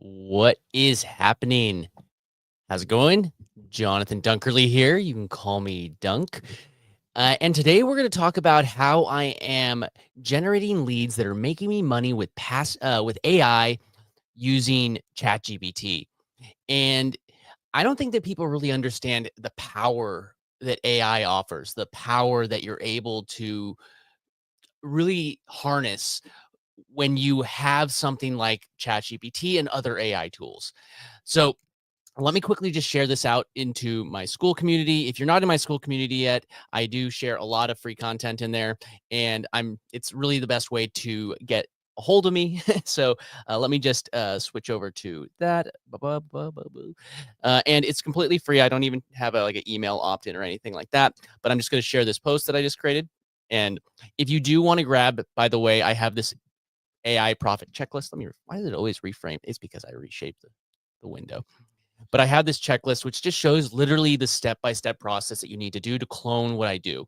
What is happening? How's it going? Jonathan Dunkerley here. You can call me Dunk. And today we're going to talk about how I am generating leads that are making me money with AI using ChatGPT. And I don't think that people really understand the power that AI offers, the power that you're able to really harness when you have something like ChatGPT and other AI tools. So let me quickly just share this out into my school community. If you're not in my school community yet, I do share a lot of free content in there, and it's really the best way to get a hold of me. So let me just switch over to that. And it's completely free. I don't even have like an email opt-in or anything like that, but I'm just going to share this post that I just created. And if you do want to grab, by the way, I have this AI profit checklist. Why does it always reframe? It's because I reshaped the window. But I have this checklist, which just shows literally the step-by-step process that you need to do to clone what I do.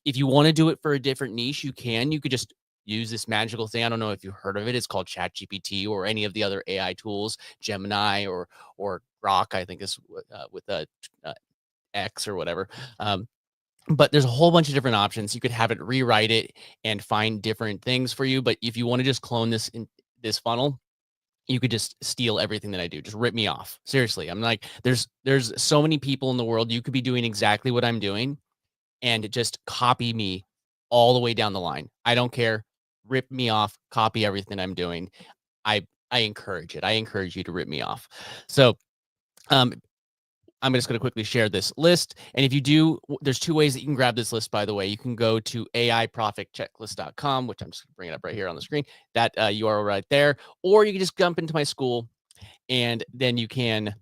If you want to do it for a different niche, you can. You could just use this magical thing. I don't know if you heard of it. It's called ChatGPT or any of the other AI tools, Gemini or Grok, I think is with a X or whatever. But there's a whole bunch of different options. You could have it rewrite it and find different things for you. But if you want to just clone this funnel, you could just steal everything that I do. Just rip me off. Seriously. I'm like, there's so many people in the world. You could be doing exactly what I'm doing and just copy me all the way down the line. I don't care. Rip me off, copy everything I'm doing. I encourage it. I encourage you to rip me off. So um I'm just going to quickly share this list. And if you do, there's two ways that you can grab this list, by the way. You can go to aiprofitchecklist.com, which I'm just going to bring it up right here on the screen, that URL right there. Or you can just jump into my school and then you can,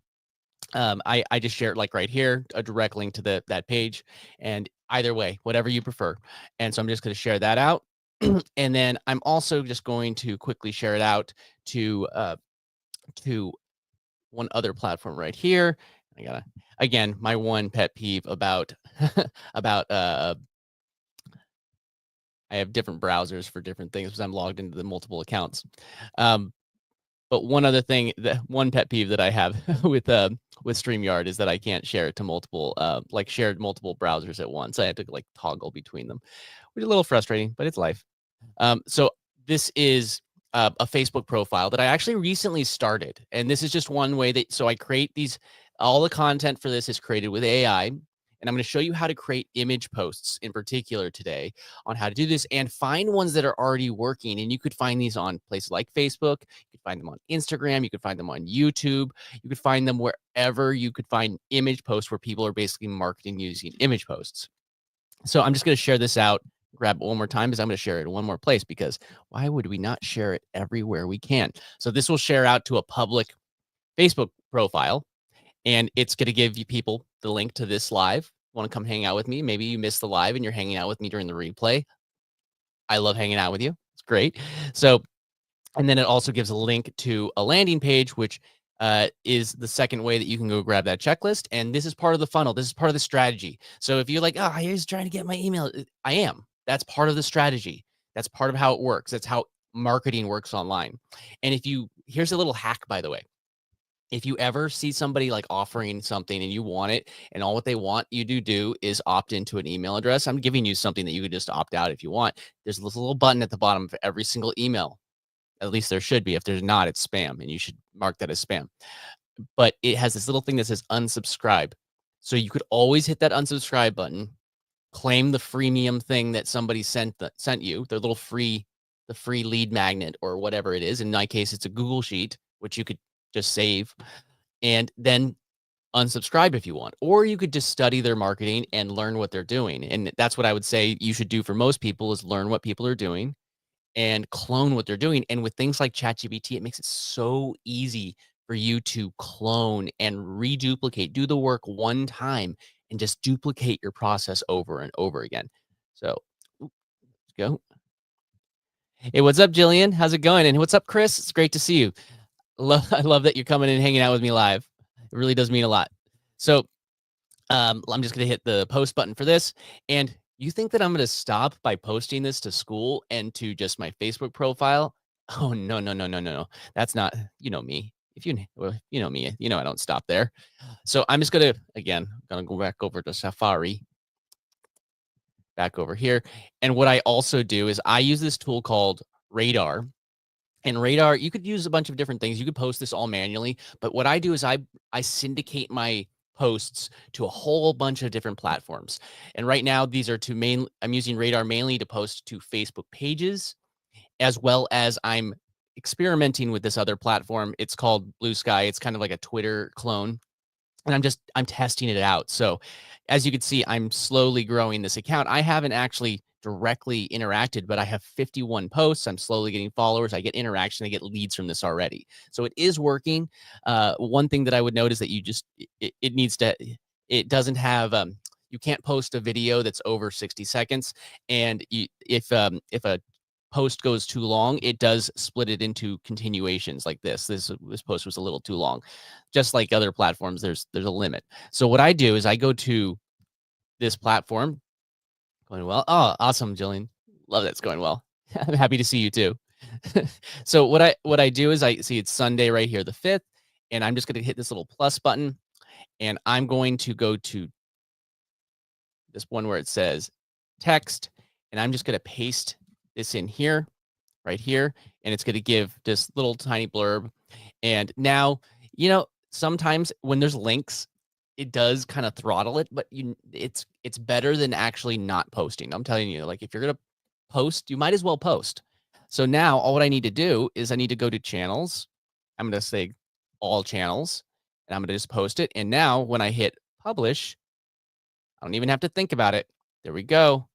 I just share it like right here, a direct link to that page. And either way, whatever you prefer. And so I'm just going to share that out. And then I'm also just going to quickly share it out to one other platform right here. I gotta, again, my one pet peeve about about I have different browsers for different things because I'm logged into the multiple accounts. But one other thing, one pet peeve that I have with StreamYard is that I can't share it to shared multiple browsers at once. I have to like toggle between them, which is a little frustrating, but it's life. So this is a Facebook profile that I actually recently started. And this is just one way so I create all the content for this is created with AI. And I'm going to show you how to create image posts in particular today on how to do this and find ones that are already working. And you could find these on places like Facebook. You could find them on Instagram. You could find them on YouTube. You could find them wherever you could find image posts where people are basically marketing using image posts. So I'm just going to share this out, grab it one more time because I'm going to share it in one more place because why would we not share it everywhere we can? So this will share out to a public Facebook profile, and it's going to give you people the link to this live. Want to come hang out with me? Maybe you missed the live and you're hanging out with me during the replay. I love hanging out with you. It's great. So, and then it also gives a link to a landing page, which is the second way that you can go grab that checklist. And this is part of the funnel. This is part of the strategy. So if you're like, oh, he's trying to get my email, I am. That's part of the strategy. That's part of how it works. That's how marketing works online. And here's a little hack, by the way. If you ever see somebody like offering something and you want it and all what they want you to do is opt into an email address, I'm giving you something that you could just opt out if you want. There's this little button at the bottom of every single email. At least there should be. If there's not, it's spam, and you should mark that as spam. But it has this little thing that says unsubscribe. So you could always hit that unsubscribe button, claim the freemium thing that somebody sent you, the free lead magnet or whatever it is. In my case, it's a Google Sheet, which you could just save and then unsubscribe if you want. Or you could just study their marketing and learn what they're doing. And that's what I would say you should do for most people is learn what people are doing and clone what they're doing. And with things like ChatGPT, it makes it so easy for you to clone and reduplicate, do the work one time and just duplicate your process over and over again. So let's go. Hey, what's up, Jillian? How's it going? And what's up, Chris? It's great to see you. I love that you're coming and hanging out with me live. It really does mean a lot. So I'm just going to hit the post button for this. And you think that I'm going to stop by posting this to school and to just my Facebook profile? Oh, no. That's not, you know me. well, you know me, I don't stop there. So I'm just gonna go back over to Safari, back over here. And what I also do is I use this tool called Radar. And Radar, you could use a bunch of different things. You could post this all manually, but what I do is I syndicate my posts to a whole bunch of different platforms. And right now, these are I'm using Radar mainly to post to Facebook pages, as well as I'm experimenting with this other platform. It's called Blue Sky. It's kind of like a Twitter clone, and I'm testing it out. So as you can see, I'm slowly growing this account. I haven't actually directly interacted, but I have 51 posts. I'm slowly getting followers. I get interaction. I get leads from this already. So it is working. One thing that I would note is that it needs to, it doesn't have, you can't post a video that's over 60 seconds. And if a post goes too long, it does split it into continuations like this. This post was a little too long. Just like other platforms, there's a limit. So what I do is I go to this platform. Going well. Oh, awesome, Jillian. Love that it's going well. I'm happy to see you too. So what I do is I see it's Sunday right here, the 5th, and I'm just going to hit this little plus button, and I'm going to go to this one where it says text, and I'm just going to paste this in here, right here, and it's going to give this little tiny blurb. And now, sometimes when there's links, it does kind of throttle it, but it's better than actually not posting. I'm telling you, like if you're gonna post, you might as well post. So now all what I need to do is I need to go to channels. I'm gonna say all channels, and I'm gonna just post it. And now when I hit publish, I don't even have to think about it. There we go.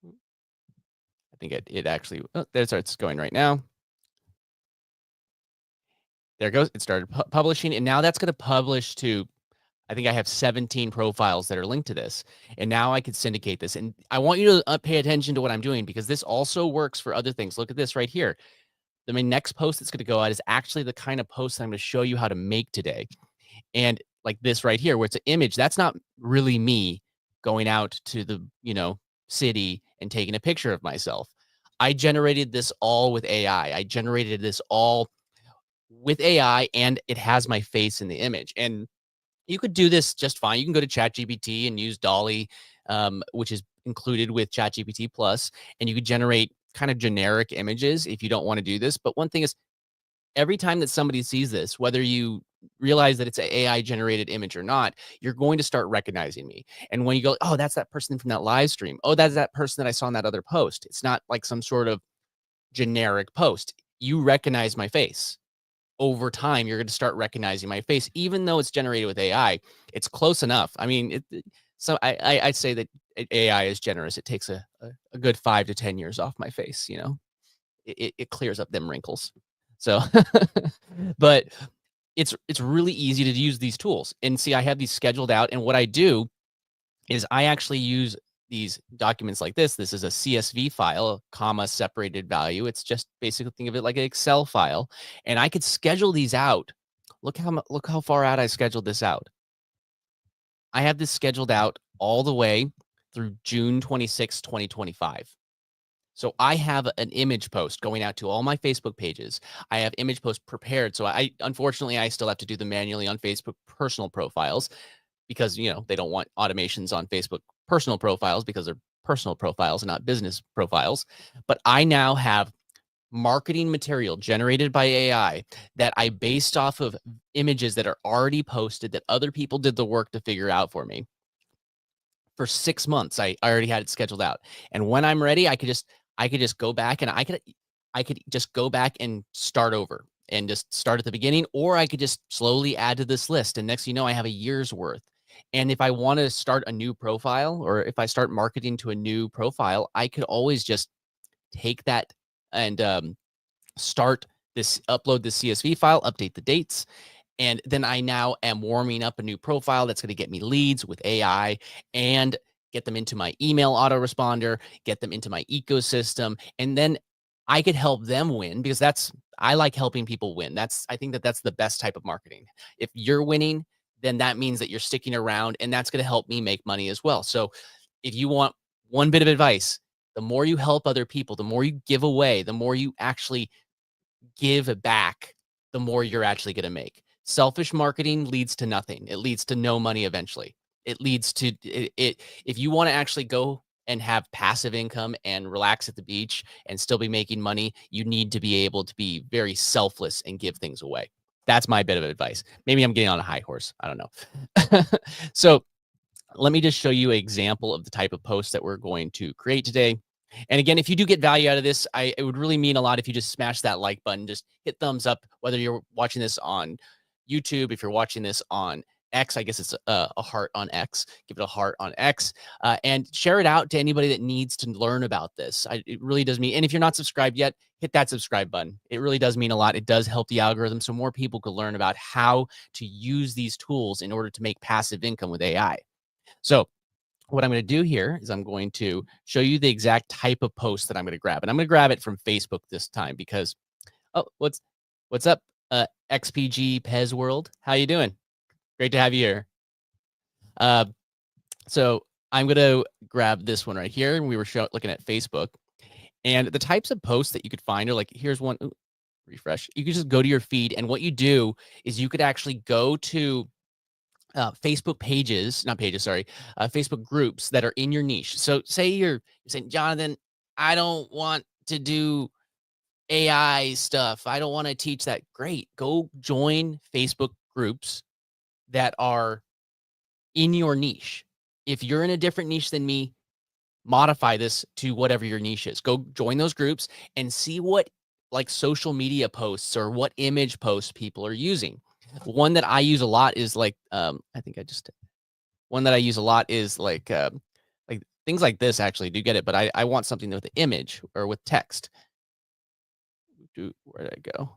I think it actually, there it starts going right now. There it goes. It started publishing, and now that's going to publish to, I think I have 17 profiles that are linked to this. And now I could syndicate this. And I want you to pay attention to what I'm doing, because this also works for other things. Look at this right here. My next post that's going to go out is actually the kind of post that I'm going to show you how to make today. And like this right here, where it's an image, that's not really me going out to the, city and taking a picture of myself. I generated this all with AI. I generated this all with AI, and it has my face in the image. And you could do this just fine. You can go to ChatGPT and use Dolly, which is included with ChatGPT Plus, and you could generate kind of generic images if you don't want to do this. But one thing is, every time that somebody sees this, whether you realize that it's an AI generated image or not, you're going to start recognizing me. And when you go, oh, that's that person from that live stream. Oh, that's that person that I saw in that other post. It's not like some sort of generic post. You recognize my face. Over time, you're going to start recognizing my face, even though it's generated with AI. It's close enough. I mean, so I'd say that AI is generous. It takes a good 5 to 10 years off my face. It clears up them wrinkles. So, but it's really easy to use these tools. And see, I have these scheduled out, and what I do is I actually use these documents like this. This is a CSV file, comma separated value. It's just basically, think of it like an Excel file, and I could schedule these out. Look how far out I scheduled this out. I have this scheduled out all the way through June 26, 2025. So I have an image post going out to all my Facebook pages. I have image posts prepared. So unfortunately, I still have to do them manually on Facebook personal profiles, because, they don't want automations on Facebook personal profiles, because they're personal profiles and not business profiles. But I now have marketing material generated by AI that I based off of images that are already posted, that other people did the work to figure out for me. For 6 months, I already had it scheduled out. And when I'm ready, I could just go back, and I could just go back and start over and just start at the beginning, or I could just slowly add to this list. And next, I have a year's worth. And if I want to start a new profile, or if I start marketing to a new profile, I could always just take that and upload the CSV file, update the dates. And then I now am warming up a new profile that's going to get me leads with AI, and get them into my email autoresponder, get them into my ecosystem. And then I could help them win, because I like helping people win. I think that's the best type of marketing. If you're winning, then that means that you're sticking around, and that's going to help me make money as well. So if you want one bit of advice, the more you help other people, the more you give away, the more you actually give back, the more you're actually going to make. Selfish marketing leads to nothing. It leads to no money eventually. It leads to it if you want to actually go and have passive income and relax at the beach and still be making money, you need to be able to be very selfless and give things away. That's my bit of advice. Maybe I'm getting on a high horse. I don't know. So let me just show you an example of the type of post that we're going to create today. And again, if you do get value out of this, it would really mean a lot if you just smash that like button, just hit thumbs up, whether you're watching this on YouTube, if you're watching this on X, I guess it's a heart on X, give it a heart on X, and share it out to anybody that needs to learn about this. It really does mean, and if you're not subscribed yet, hit that subscribe button. It really does mean a lot. It does help the algorithm so more people can learn about how to use these tools in order to make passive income with AI. So what I'm going to do here is I'm going to show you the exact type of post that I'm going to grab. And I'm going to grab it from Facebook this time because, oh, what's up, XPG Pez World? How you doing? Great to have you here. So I'm going to grab this one right here. And we were looking at Facebook. And the types of posts that you could find are like, here's one, ooh, refresh. You could just go to your feed. And what you do is you could actually go to Facebook pages, not pages, sorry, Facebook groups that are in your niche. So say you're saying, Jonathan, I don't want to do AI stuff. I don't want to teach that. Great. Go join Facebook groups that are in your niche. If you're in a different niche than me, modify this to whatever your niche is. Go join those groups and see what like social media posts or what image posts people are using. One that I use a lot is like, I think I just one that I use a lot is like things like this actually do get it, but I want something with the image or with text. Where did I go?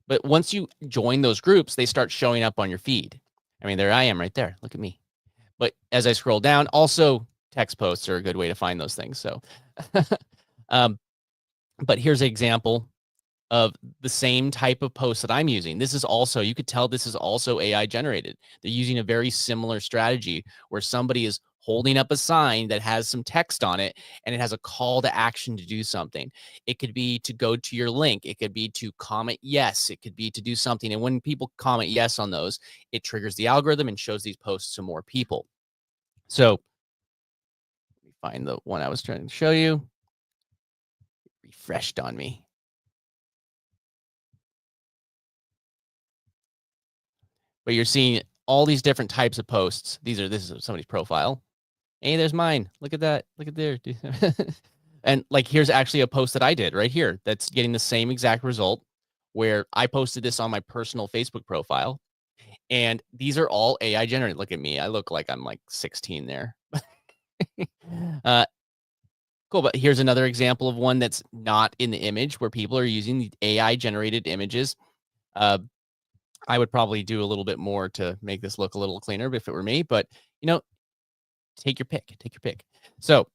But once you join those groups, they start showing up on your feed. I mean, there I am right there. Look at me. But as I scroll down, also text posts are a good way to find those things. So, but here's an example of the same type of post that I'm using. This is also, you could tell this is also AI generated. They're using a very similar strategy where somebody is holding up a sign that has some text on it and it has a call to action to do something. It could be to go to your link. It could be to comment yes. It could be to do something. And when people comment yes on those, it triggers the algorithm and shows these posts to more people. So let me find the one I was trying to show you. Refreshed on me. But you're seeing all these different types of posts. This is somebody's profile. Hey, there's mine. Look at that. Look at there. And like, here's actually a post that I did right here that's getting the same exact result where I posted this on my personal Facebook profile. And these are all AI generated. Look at me. I look like I'm like 16 there. Cool. But here's another example of one that's not in the image where people are using the AI generated images. I would probably do a little bit more to make this look a little cleaner if it were me, but you know, take your pick, take your pick. So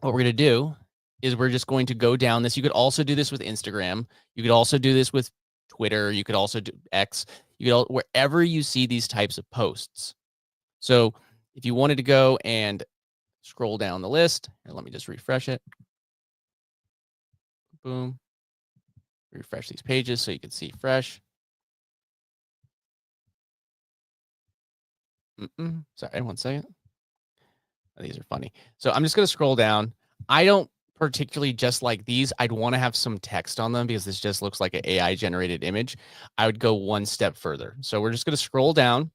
what we're going to do is we're just going to go down this. You could also do this with Instagram. You could also do this with Twitter. You could also do X. You could wherever you see these types of posts. So if you wanted to go and scroll down the list, and let me just refresh it. Boom. Refresh these pages so you can see fresh. Sorry, 1 second. These are funny. So I'm just going to scroll down. I don't particularly just like these. I'd want to have some text on them because this just looks like an AI generated image. I would go one step further. So we're just going to scroll down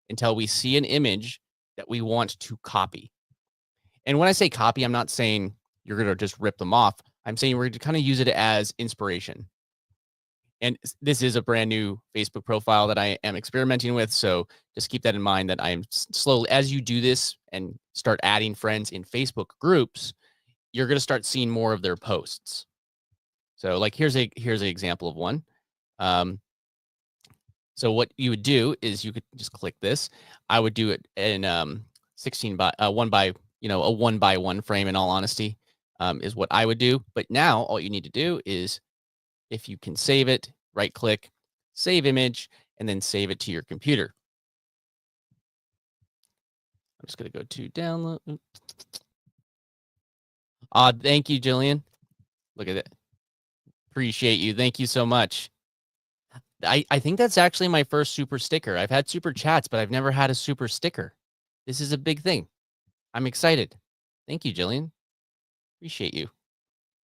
until we see an image that we want to copy. And when I say copy, I'm not saying you're going to just rip them off. I'm saying we're going to kind of use it as inspiration. And this is a brand new Facebook profile that I am experimenting with. So just keep that in mind that I am slowly, as you do this and start adding friends in Facebook groups, you're going to start seeing more of their posts. So like, here's an example of one. So what you would do is you could just click this. I would do it in 16 by a 1 by 1 frame, in all honesty, is what I would do. But now all you need to do is, if you can save it, right click, save image, and then save it to your computer. I'm just going to go to download. Thank you, Jillian. Look at it. Appreciate you. Thank you so much. I think that's actually my first super sticker. I've had super chats, but I've never had a super sticker. This is a big thing. I'm excited. Thank you, Jillian. Appreciate you.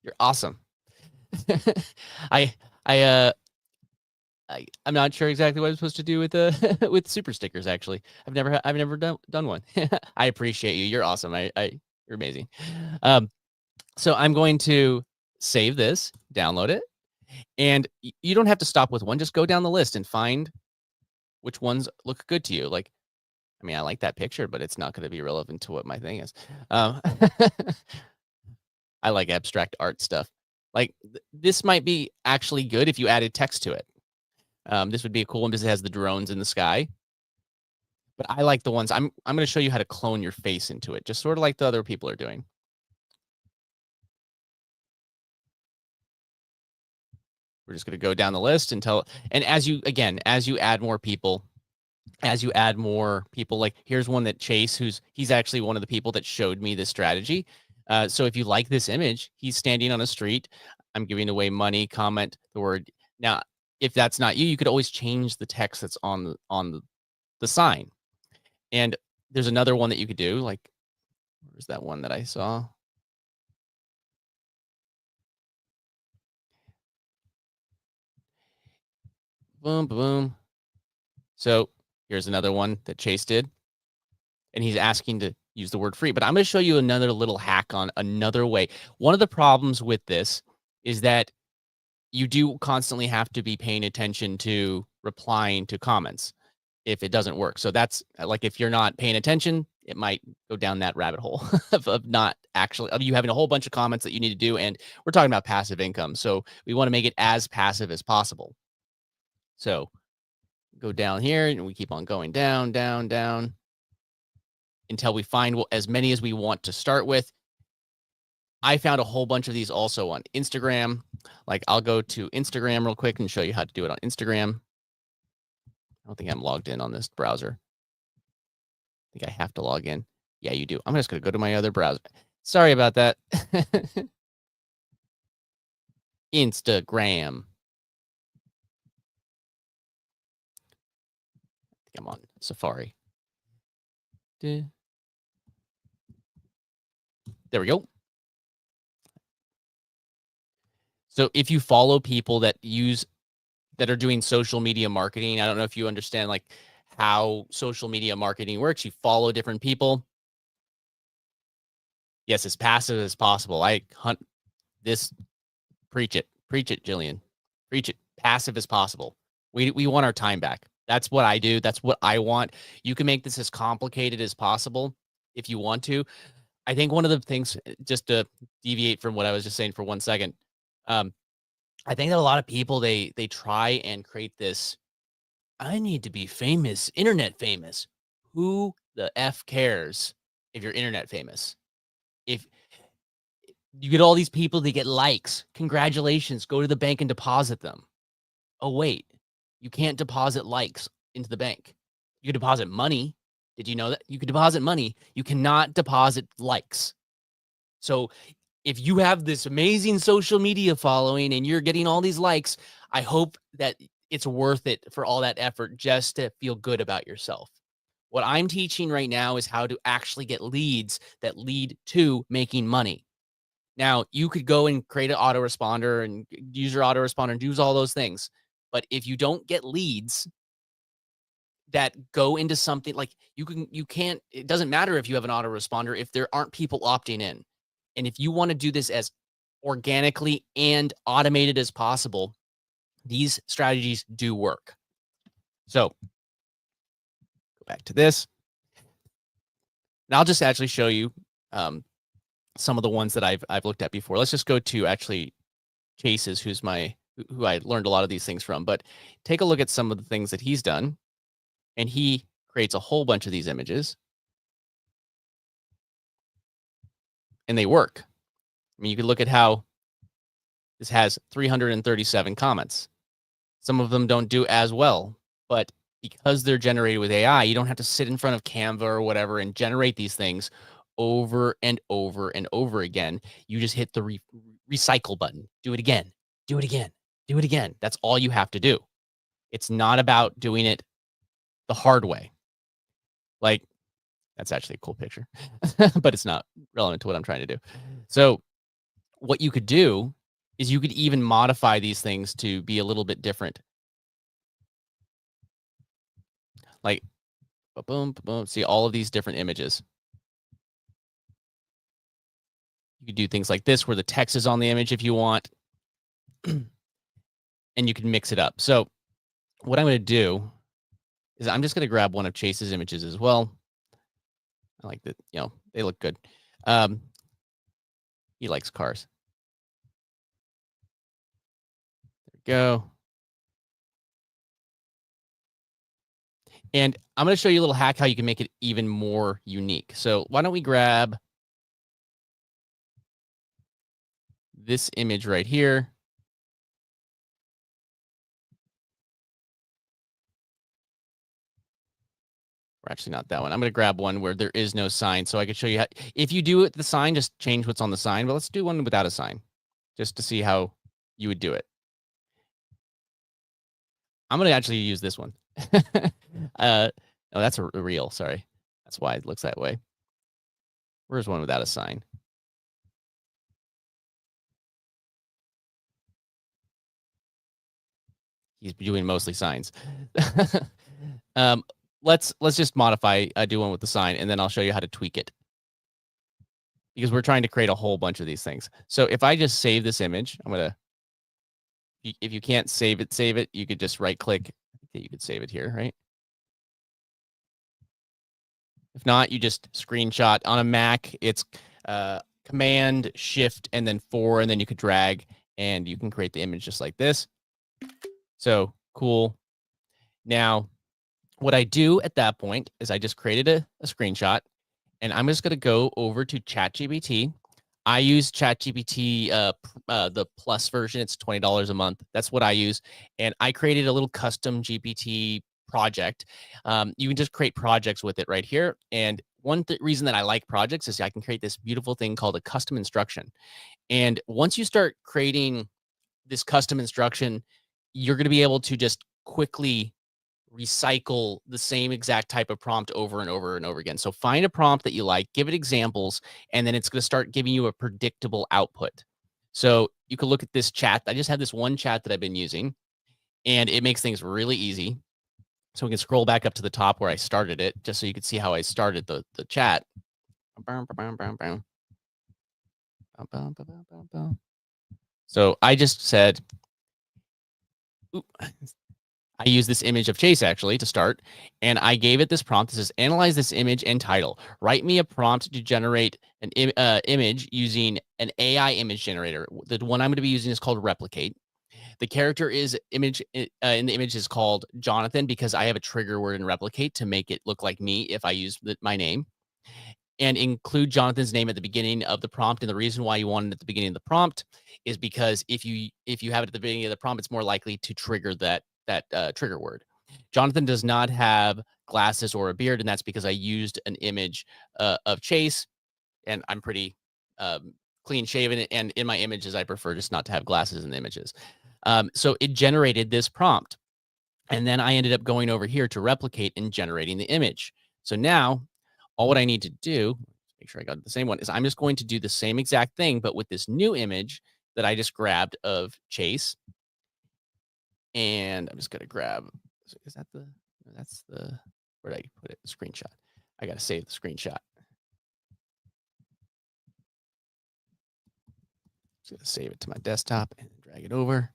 You're awesome. I I I'm not sure exactly what I'm supposed to do with with super stickers. Actually, I've never done one. I appreciate you. You're awesome. You're amazing. So I'm going to save this, download it, and you don't have to stop with one. Just go down the list and find which ones look good to you. Like, I mean, I like that picture, but it's not going to be relevant to what my thing is. I like abstract art stuff. Like this might be actually good if you added text to it. This would be a cool one because it has the drones in the sky. But I like the ones I'm going to show you how to clone your face into it, just sort of like the other people are doing. We're just going to go down the list until, and as you add more people, like here's one that Chase, he's actually one of the people that showed me this strategy. So if you like this image, he's standing on a street. I'm giving away money, comment the word. Now, if that's not you, you could always change the text that's on the sign. And there's another one that you could do. Like, where's that one that I saw? Boom, boom. So here's another one that Chase did. And he's asking to use the word free. But I'm going to show you another little hack on another way. One of the problems with this is that you do constantly have to be paying attention to replying to comments if it doesn't work. So that's like, if you're not paying attention, it might go down that rabbit hole of not actually, of you having a whole bunch of comments that you need to do. And we're talking about passive income. So we want to make it as passive as possible. So go down here and we keep on going down, down, down until we find as many as we want to start with. I found a whole bunch of these also on Instagram. Like I'll go to Instagram real quick and show you how to do it on Instagram. I don't think I'm logged in on this browser. I think I have to log in. Yeah, you do. I'm just going to go to my other browser. Sorry about that. Instagram. I think I'm on Safari. There we go. So if you follow people that are doing social media marketing, I don't know if you understand like how social media marketing works. You follow different people. Yes, as passive as possible. I hunt this. Preach it, Jillian. Preach it. Passive as possible. We want our time back. That's what I do. That's what I want. You can make this as complicated as possible if you want to. I think one of the things, just to deviate from what I was just saying for 1 second, I think that a lot of people, they try and create this, I need to be famous, internet famous. Who the F cares if you're internet famous? If you get all these people that get likes, congratulations, go to the bank and deposit them. Oh, wait, you can't deposit likes into the bank. You can deposit money. Did you know that? You can deposit money. You cannot deposit likes. So if you have this amazing social media following and you're getting all these likes, I hope that it's worth it for all that effort just to feel good about yourself. What I'm teaching right now is how to actually get leads that lead to making money. Now, you could go and create an autoresponder and use your autoresponder and use all those things. But if you don't get leads that go into something like you can't, it doesn't matter if you have an autoresponder if there aren't people opting in. And if you want to do this as organically and automated as possible, these strategies do work. So go back to this. And I'll just actually show you some of the ones that I've looked at before. Let's just go to actually Chase's, who I learned a lot of these things from. But take a look at some of the things that he's done. And he creates a whole bunch of these images. And they work. I mean, you can look at how this has 337 comments. Some of them don't do as well, but because they're generated with AI, you don't have to sit in front of Canva or whatever and generate these things over and over and over again. You just hit the recycle button. Do it again. Do it again. Do it again. That's all you have to do. It's not about doing it the hard way. Like, that's actually a cool picture, but it's not relevant to what I'm trying to do. So what you could do is you could even modify these things to be a little bit different. Like, boom, boom. See all of these different images. You could do things like this where the text is on the image if you want, and you can mix it up. So what I'm going to do is I'm just going to grab one of Chase's images as well. I like that, they look good. He likes cars. There we go. And I'm going to show you a little hack how you can make it even more unique. So why don't we grab this image right here. Or actually not that one. I'm going to grab one where there is no sign so I can show you how. If you do it the sign, just change what's on the sign. But let's do one without a sign just to see how you would do it. I'm going to actually use this one. No, that's a reel. Sorry. That's why it looks that way. Where's one without a sign? He's doing mostly signs. Let's just modify, do one with the sign, and then I'll show you how to tweak it. Because we're trying to create a whole bunch of these things. So if I just save this image, I'm going to, if you can't save it, you could just right click. I think that you could save it here, right? If not, you just screenshot. On a Mac, it's Command, Shift, and then 4, and then you could drag, and you can create the image just like this. So cool. Now, what I do at that point is I just created a screenshot, and I'm just going to go over to ChatGPT. I use ChatGPT, the plus version. It's $20 a month. That's what I use. And I created a little custom GPT project. You can just create projects with it right here. And one reason that I like projects is I can create this beautiful thing called a custom instruction. And once you start creating this custom instruction, you're going to be able to just quickly recycle the same exact type of prompt over and over and over again. So find a prompt that you like, give it examples, and then it's going to start giving you a predictable output. So you can look at this chat. I just have this one chat that I've been using, and it makes things really easy. So we can scroll back up to the top where I started it, just so you can see how I started the chat. So I just said, I use this image of Chase actually to start, and I gave it this prompt that says, analyze this image and title. Write me a prompt to generate an image using an AI image generator. The one I'm going to be using is called Replicate. The character is image in the image is called Jonathan because I have a trigger word in Replicate to make it look like me if I use my name. And include Jonathan's name at the beginning of the prompt. And the reason why you want it at the beginning of the prompt is because if you have it at the beginning of the prompt, it's more likely to trigger that trigger word. Jonathan does not have glasses or a beard, and that's because I used an image of Chase, and I'm pretty clean shaven. And in my images, I prefer just not to have glasses in the images. So it generated this prompt, and then I ended up going over here to Replicate and generating the image. So now all what I need to do, make sure I got the same one, is I'm just going to do the same exact thing, but with this new image that I just grabbed of Chase. And I'm just going to grab, is that that's the, where did I put it? The screenshot. I got to save the screenshot. Just going to save it to my desktop and drag it over.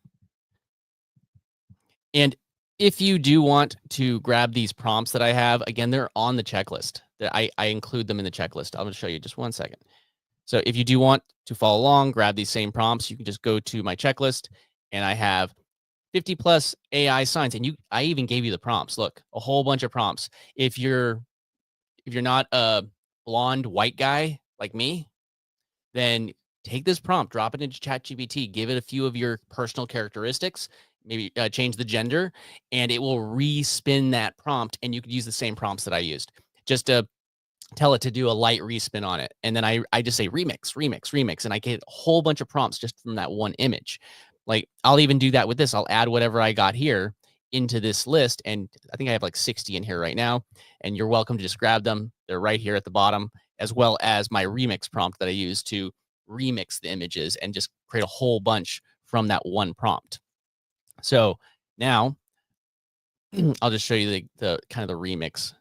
And if you do want to grab these prompts that I have, again, they're on the checklist. I include them in the checklist. I'll just show you just one second. So if you do want to follow along, grab these same prompts, you can just go to my checklist, and I have 50 plus AI signs. And I even gave you the prompts. Look, a whole bunch of prompts. If you're not a blonde white guy like me, then take this prompt, drop it into ChatGPT, give it a few of your personal characteristics, maybe change the gender, and it will respin that prompt. And you could use the same prompts that I used. Just tell it to do a light respin on it. And then I just say remix, remix, remix. And I get a whole bunch of prompts just from that one image. Like I'll even do that with this. I'll add whatever I got here into this list. And I think I have like 60 in here right now. And you're welcome to just grab them. They're right here at the bottom, as well as my remix prompt that I use to remix the images and just create a whole bunch from that one prompt. So now I'll just show you the kind of the remix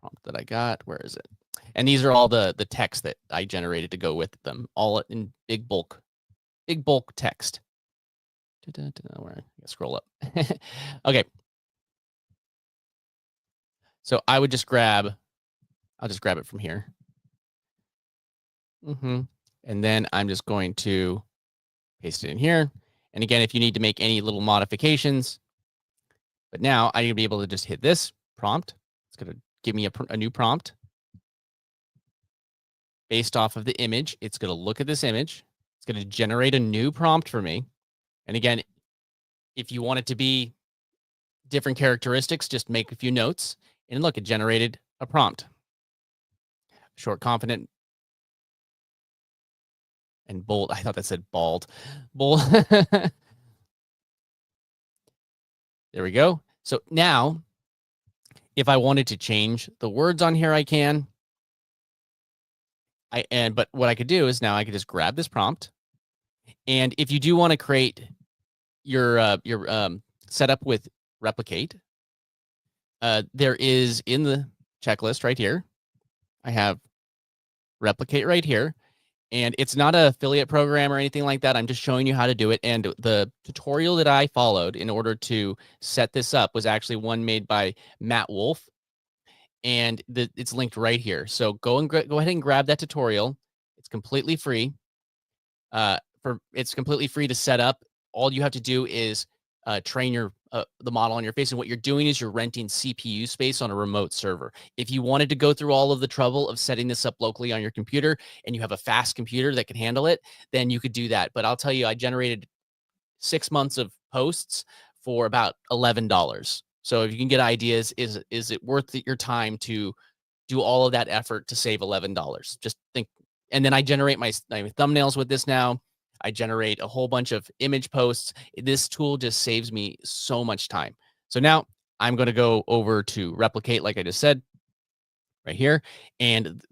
prompt that I got. Where is it? And these are all the text that I generated to go with them, all in big bulk text. Where I scroll up. Okay. So I would just I'll just grab it from here. And then I'm just going to paste it in here. And again, if you need to make any little modifications, but now I'm gonna be able to just hit this prompt. It's gonna give me a new prompt based off of the image. It's gonna look at this image. It's gonna generate a new prompt for me. And again, if you want it to be different characteristics, just make a few notes. And look, it generated a prompt. Short, confident, and bold. I thought that said bald. Bold. There we go. So now, if I wanted to change the words on here, I can. But what I could do is now I could just grab this prompt. And if you do want to create your setup with replicate, there is in the checklist right here, I have replicate right here. And it's not an affiliate program or anything like that. I'm just showing you how to do it. And the tutorial that I followed in order to set this up was actually one made by Matt Wolf. And it's linked right here. So go ahead and grab that tutorial. It's completely free. It's completely free to set up. All you have to do is train the model on your face. And what you're doing is you're renting CPU space on a remote server. If you wanted to go through all of the trouble of setting this up locally on your computer and you have a fast computer that can handle it, then you could do that. But I'll tell you, I generated 6 months of posts for about $11. So if you can get ideas, is it worth your time to do all of that effort to save $11? Just think. And then I generate my thumbnails with this now. I generate a whole bunch of image posts. This tool just saves me so much time. So now I'm going to go over to replicate, like I just said, right here. And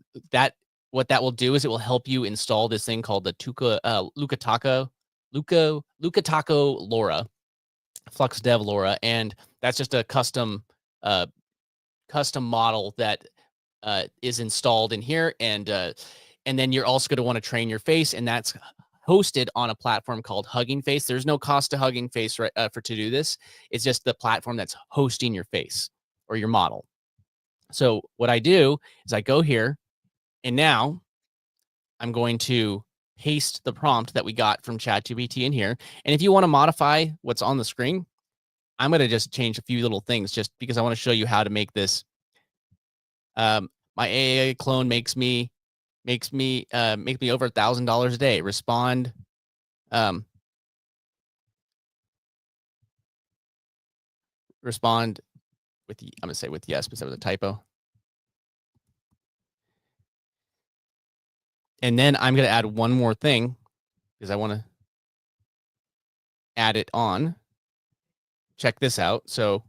what that will do is it will help you install this thing called the Lukataco LoRa, Flux Dev LoRa. And that's just a custom model that is installed in here. And then you're also going to want to train your face, and that's hosted on a platform called Hugging Face. There's no cost to Hugging Face to do this. It's just the platform that's hosting your face or your model. So what I do is I go here, and now I'm going to paste the prompt that we got from ChatGPT in here. And if you want to modify what's on the screen, I'm going to just change a few little things just because I want to show you how to make this. My AI clone makes me over $1,000 a day. Respond. Respond with, I'm gonna say with yes, because that was a typo. And then I'm gonna add one more thing because I want to add it on. Check this out. So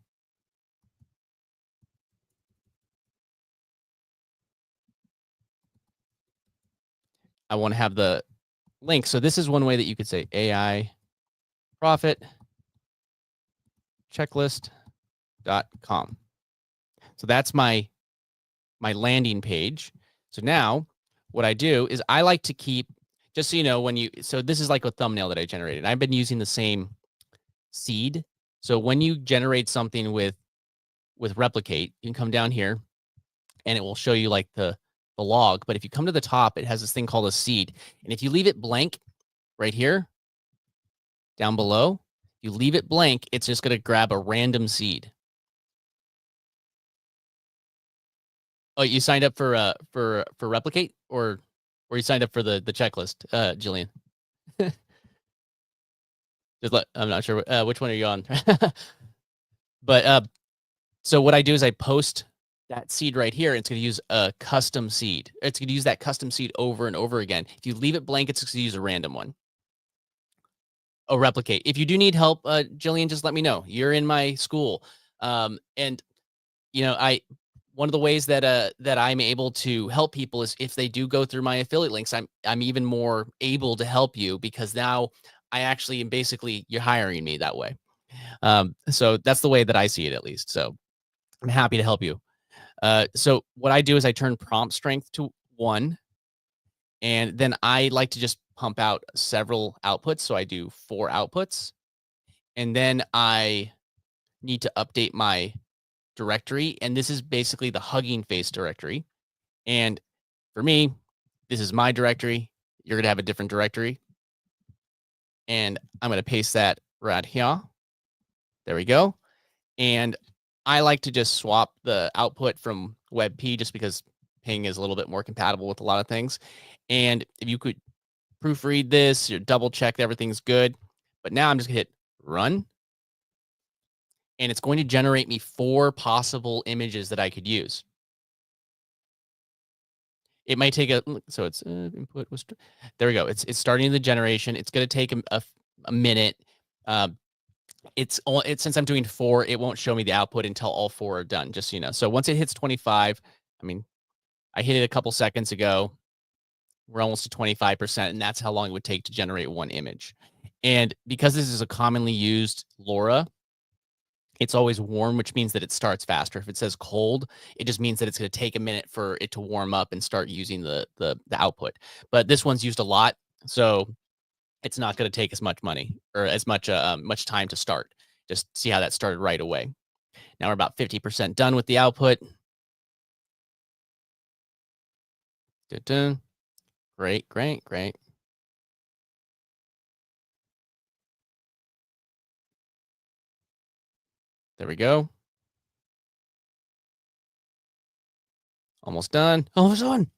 I want to have the link. So this is one way that you could say AI profit checklist.com. So that's my landing page. So now what I do is I like to keep, just so you know, so this is like a thumbnail that I generated. I've been using the same seed. So when you generate something with replicate, you can come down here and it will show you like the log. But if you come to the top, it has this thing called a seed. And if you leave it blank right here, down below, you leave it blank, it's just going to grab a random seed. Oh, you signed up for replicate or you signed up for the checklist, Jillian? I'm not sure which one are you on. But so what I do is I post that seed right here, it's going to use a custom seed. It's going to use that custom seed over and over again. If you leave it blank, it's going to use a random one. Oh, replicate. If you do need help, Jillian, just let me know. You're in my school. And I one of the ways that I'm able to help people is if they do go through my affiliate links, I'm even more able to help you because now I actually am basically you're hiring me that way. So that's the way that I see it at least. So I'm happy to help you. So what I do is I turn prompt strength to 1, and then I like to just pump out several outputs. So I do 4 outputs, and then I need to update my directory. And this is basically the Hugging Face directory. And for me, this is my directory. You're going to have a different directory. And I'm going to paste that right here. There we go. And I like to just swap the output from WebP just because Ping is a little bit more compatible with a lot of things. And if you could proofread this, you're double check everything's good. But now I'm just going to hit run. And it's going to generate me 4 possible images that I could use. It might take so it's input was there we go. It's starting the generation. It's going to take a minute. It's since I'm doing 4, it won't show me the output until all 4 are done, just so you know. So once it hits 25, I mean, I hit it a couple seconds ago. We're almost to 25%, and that's how long it would take to generate 1 image. And because this is a commonly used LoRa, it's always warm, which means that it starts faster. If it says cold, it just means that it's going to take a minute for it to warm up and start using the output. But this one's used a lot, so it's not going to take as much money or as much time to start. Just see how that started right away. Now we're about 50% done with the output. Dun-dun. Great, great, great. There we go. Almost done. Almost done.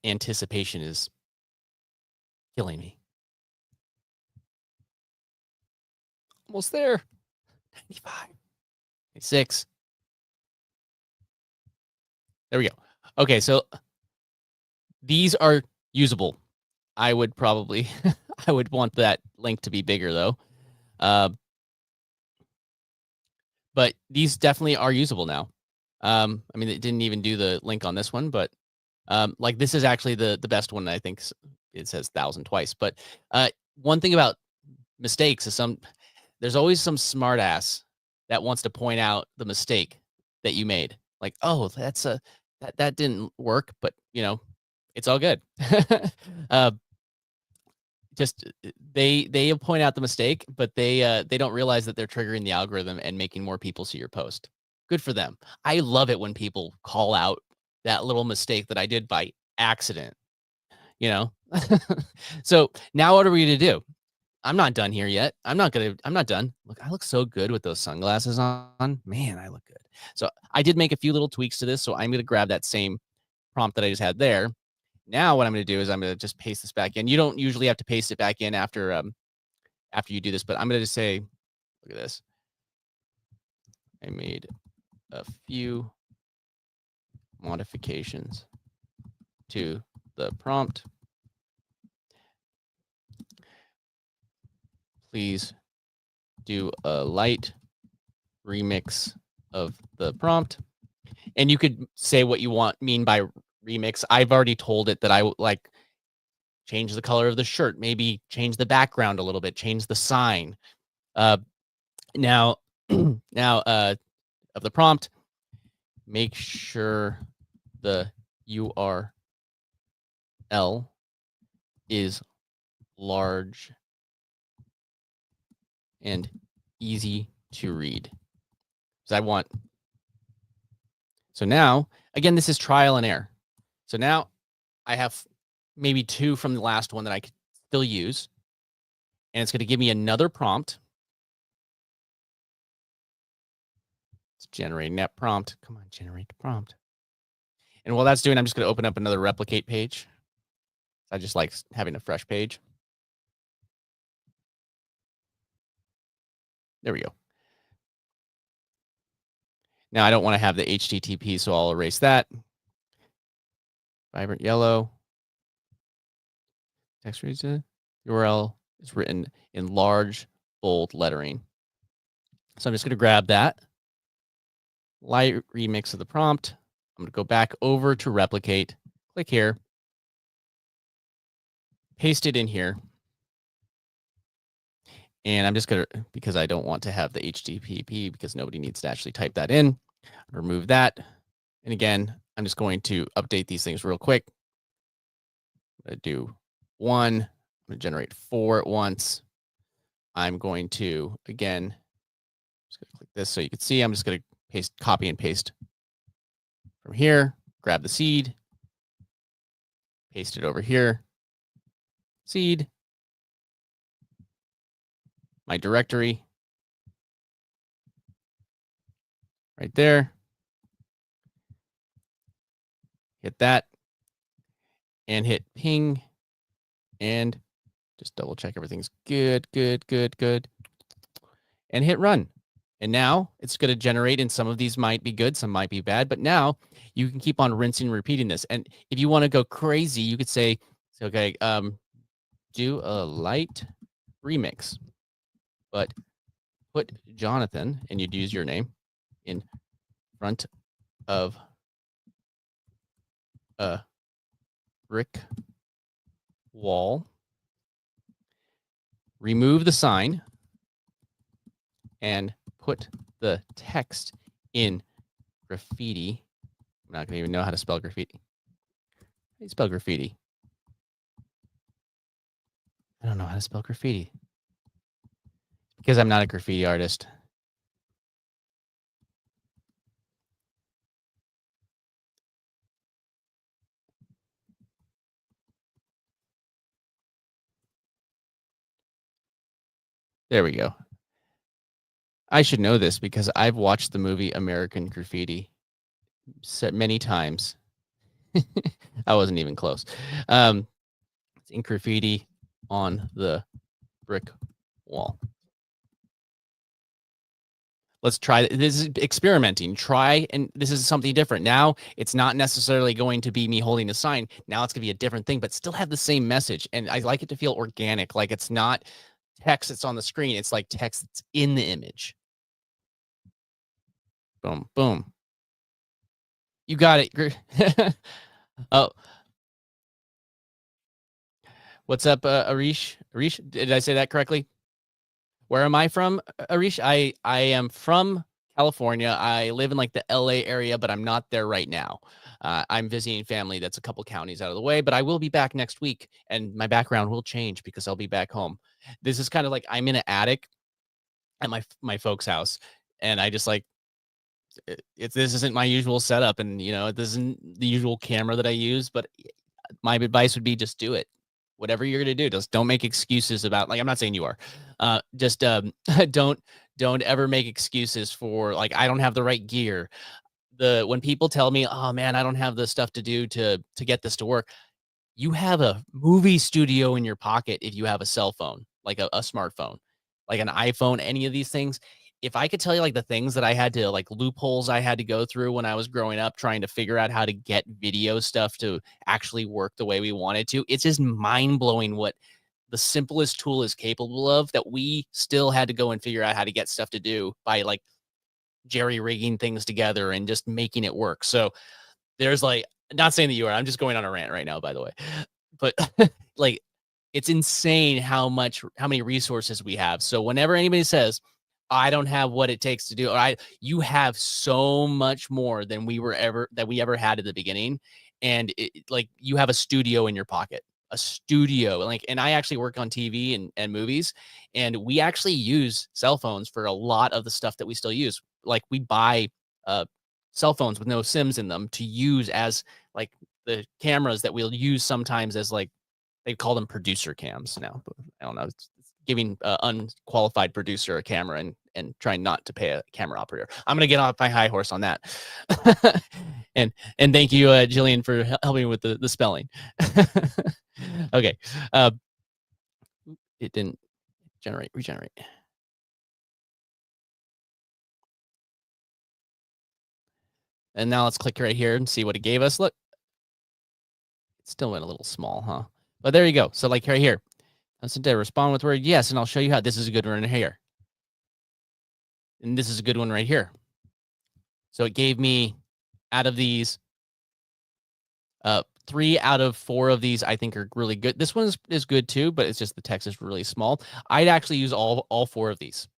Anticipation is killing me. Almost there. 95. 6. There we go. Okay, so these are usable. I would probably, I would want that link to be bigger though. But these definitely are usable now. I mean, it didn't even do the link on this one, but like this is actually the best one. I think it says 1,000 twice. But one thing about mistakes is there's always some smartass that wants to point out the mistake that you made. Like, oh, that didn't work, but it's all good. uh, just they point out the mistake, but they don't realize that they're triggering the algorithm and making more people see your post. Good for them. I love it when people call out that little mistake that I did by accident, you know? So now what are we gonna do? I'm not done here yet. I'm not done. Look, I look so good with those sunglasses on. Man, I look good. So I did make a few little tweaks to this. So I'm gonna grab that same prompt that I just had there. Now what I'm gonna do is I'm gonna just paste this back in. You don't usually have to paste it back in after you do this, but I'm gonna just say, look at this. I made a few modifications to the prompt. Please do a light remix of the prompt. And you could say what you mean by remix. I've already told it that I like change the color of the shirt, maybe change the background a little bit, change the sign. Now, of the prompt, make sure the URL is large and easy to read. So now, again, this is trial and error. So now I have maybe 2 from the last one that I could still use. And it's going to give me another prompt. It's generating that prompt. Come on, generate the prompt. And while that's doing, I'm just going to open up another replicate page. I just like having a fresh page. There we go. Now I don't want to have the HTTP, so I'll erase that. Vibrant yellow. Text reason. URL is written in large, bold lettering. So I'm just going to grab that. Light remix of the prompt. I'm going to go back over to replicate. Click here. Paste it in here. And I'm just going to, because I don't want to have the HTTP because nobody needs to actually type that in, remove that. And again, I'm just going to update these things real quick. I'm going to do 1. I'm going to generate 4 at once. I'm going to, again, just going to click this so you can see. I'm just going to paste, copy and paste from here. Grab the seed, paste it over here. Seed, my directory, right there. Hit that and hit ping and just double check everything's good. And hit run. And now it's going to generate, and some of these might be good, some might be bad, but now you can keep on rinsing and repeating this. And if you want to go crazy, you could say, okay, do a light remix, but put Jonathan, and you'd use your name, in front of a brick wall, remove the sign, and put the text in graffiti. I'm not going to even know how to spell graffiti. How do you spell graffiti? I don't know how to spell graffiti because I'm not a graffiti artist. There we go. I should know this because I've watched the movie American Graffiti many times. I wasn't even close. It's in graffiti on the brick wall. Let's try. This is experimenting. Try, and this is something different. Now it's not necessarily going to be me holding a sign. Now it's going to be a different thing, but still have the same message. And I like it to feel organic, like it's not text that's on the screen. It's like text that's in the image. Boom, boom. You got it. Oh, what's up, Arish? Arish, did I say that correctly? Where am I from, Arish? I am from California. I live in like the LA area, but I'm not there right now. I'm visiting family that's a couple counties out of the way, but I will be back next week, and my background will change because I'll be back home. This is kind of like I'm in an attic at my folks' house, and I just like this isn't my usual setup, and you know this isn't the usual camera that I use, but my advice would be just do it. Whatever you're gonna do, just don't make excuses about, like, I'm not saying you are. Just don't don't ever make excuses for, like, I don't have the right gear. When people tell me, oh man, I don't have the stuff to do to get this to work, you have a movie studio in your pocket if you have a cell phone, like a smartphone, like an iPhone, any of these things. If I could tell you like the things that I had to, like loopholes I had to go through when I was growing up trying to figure out how to get video stuff to actually work the way we wanted to, it's just mind blowing what the simplest tool is capable of, that we still had to go and figure out how to get stuff to do by like jerry rigging things together and just making it work. So there's like, not saying that you are, I'm just going on a rant right now, by the way. But like, it's insane how many resources we have. So whenever anybody says, I don't have what it takes to do, you have so much more than we ever had at the beginning. And like, you have a studio in your pocket, a studio. Like, and I actually work on TV and movies, and we actually use cell phones for a lot of the stuff that we still use. Like, we buy uh cell phones with no SIMs in them to use as like the cameras that we'll use sometimes as like, they call them producer cams now. But I don't know. It's giving unqualified producer a camera and trying not to pay a camera operator. I'm gonna get off my high horse on that. and thank you, Jillian, for helping with the spelling. Okay, it didn't regenerate. And now let's click right here and see what it gave us. Look, it still went a little small, huh? But there you go. So like right here, I said to respond with word yes, and I'll show you how this is a good one right here. And this is a good one right here. So it gave me out of these, 3 out of 4 of these I think are really good. This one is good too, but it's just the text is really small. I'd actually use all 4 of these.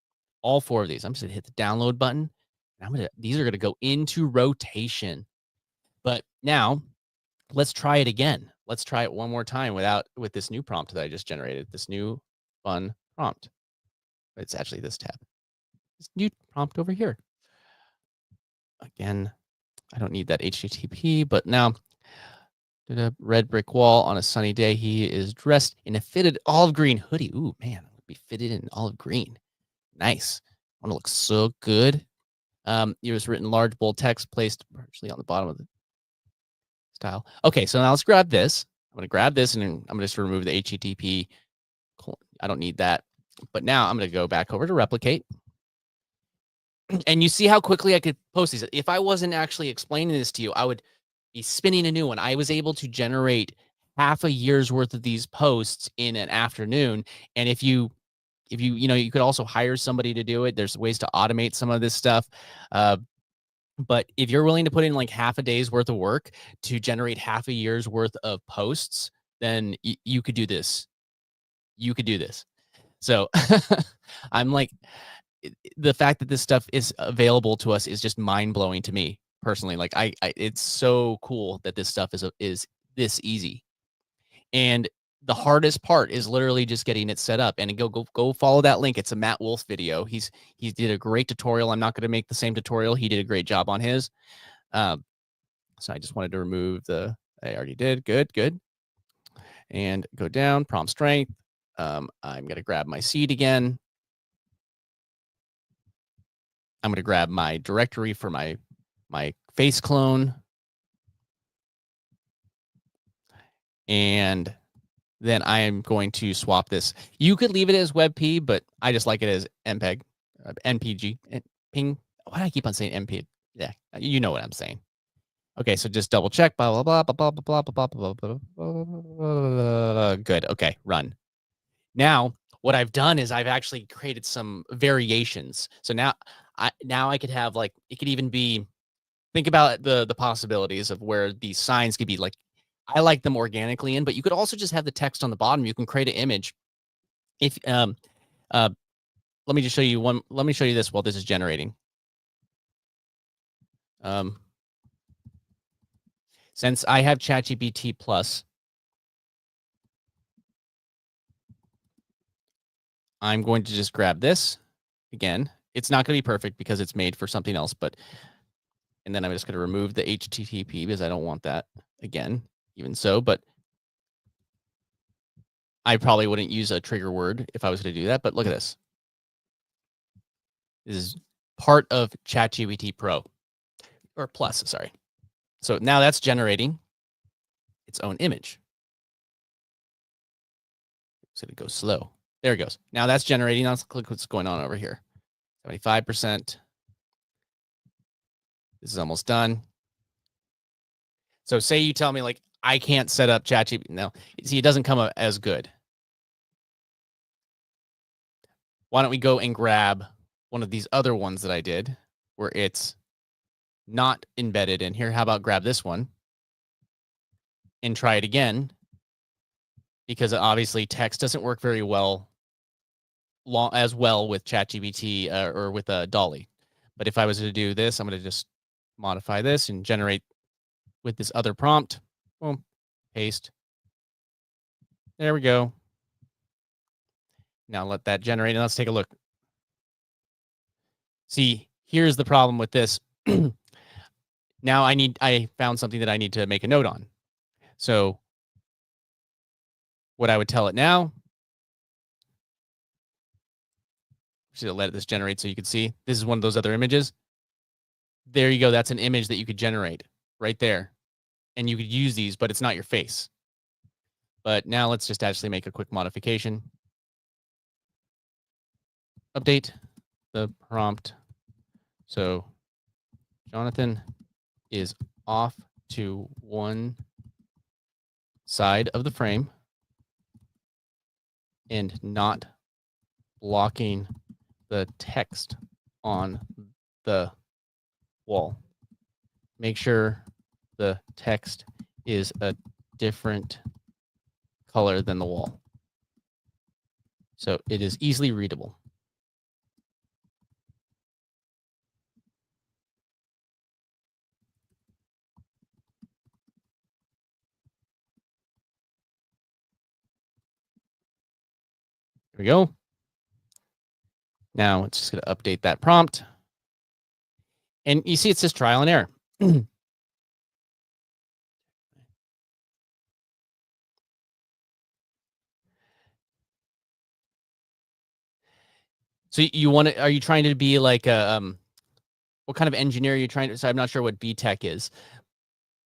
All 4 of these. I'm just gonna hit the download button. And these are gonna go into rotation. But now let's try it again. Let's try it one more time with this new prompt that I just generated. This new fun prompt. It's actually this tab. This new prompt over here. Again, I don't need that HTTP, but now did a red brick wall on a sunny day. He is dressed in a fitted olive green hoodie. Ooh, man, I would be fitted in olive green. Nice. I want to look so good. It was written large, bold text placed partially on the bottom of the style. Okay, so now let's grab this. I'm going to grab this and I'm going to just remove the HTTP. I don't need that. But now I'm going to go back over to replicate. And you see how quickly I could post these. If I wasn't actually explaining this to you, I would be spinning a new one. I was able to generate half a year's worth of these posts in an afternoon. And if you you could also hire somebody to do it. There's ways to automate some of this stuff. But if you're willing to put in like half a day's worth of work to generate half a year's worth of posts, then you could do this. You could do this. So I'm like, the fact that this stuff is available to us is just mind blowing to me personally. Like it's so cool that this stuff is this easy. And the hardest part is literally just getting it set up. And go follow that link. It's a Matt Wolf video. He did a great tutorial. I'm not going to make the same tutorial. He did a great job on his. So I just wanted to remove I already did. Good. And go down, prompt strength. I'm going to grab my seed again. I'm going to grab my directory for my face clone. And then I am going to swap this. You could leave it as WebP, but I just like it as MPEG, NPG, ping. Why do I keep on saying MP? Yeah, you know what I'm saying. Okay, so just double check, blah, blah, blah, blah, blah, blah, blah, blah, blah, blah. Good, okay, run. Now, what I've done is I've actually created some variations. So now I could have like, it could even be, think about the possibilities of where these signs could be like, I like them organically in, but you could also just have the text on the bottom. You can create an image. If let me just show you one. Let me show you this while this is generating. Since I have ChatGPT Plus, I'm going to just grab this again. It's not going to be perfect because it's made for something else, and then I'm just going to remove the HTTP because I don't want that again, even so, but I probably wouldn't use a trigger word if I was going to do that, but look at this. This is part of ChatGPT Pro or Plus, sorry. So now that's generating its own image. It's going to go slow. There it goes. Now that's generating. Let's click what's going on over here. 75%. This is almost done. So say you tell me like, I can't set up ChatGPT. No, see, it doesn't come out as good. Why don't we go and grab one of these other ones that I did where it's not embedded in here. How about grab this one and try it again? Because obviously text doesn't work very well as well with ChatGPT or with Dolly. But if I was to do this, I'm going to just modify this and generate with this other prompt. Boom, paste. There we go. Now let that generate and let's take a look. See, here's the problem with this. Now I found something that I need to make a note on. So what I would tell it now, should let this generate so you can see. This is one of those other images. There you go. That's an image that you could generate right there. And you could use these, but it's not your face. But now let's just actually make a quick modification. Update the prompt. So Jonathan is off to one side of the frame and not blocking the text on the wall. Make sure the text is a different color than the wall, so it is easily readable. Here we go. Now it's just going to update that prompt. And you see it says trial and error. So you want to, are you trying to be like a, what kind of engineer are you trying to, so I'm not sure what BTech is,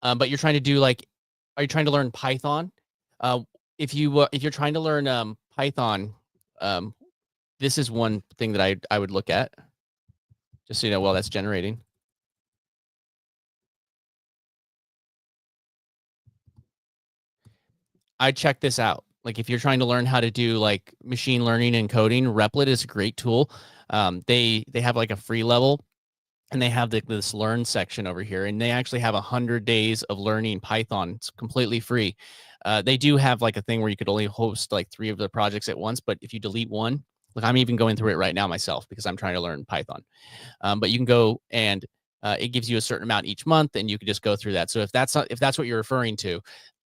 but you're trying to do like, are you trying to learn Python? If you're trying to learn Python, this is one thing that I would look at, just so you know, while that's generating. I check this out. Like if you're trying to learn how to do like machine learning and coding, Replit is a great tool. They have like a free level, and they have this learn section over here, and they actually have 100 days of learning Python. It's completely free. They do have like a thing where you could only host like 3 of the projects at once, but if you delete one, like I'm even going through it right now myself because I'm trying to learn Python. But you can go and it gives you a certain amount each month, and you can just go through that. So if that's what you're referring to,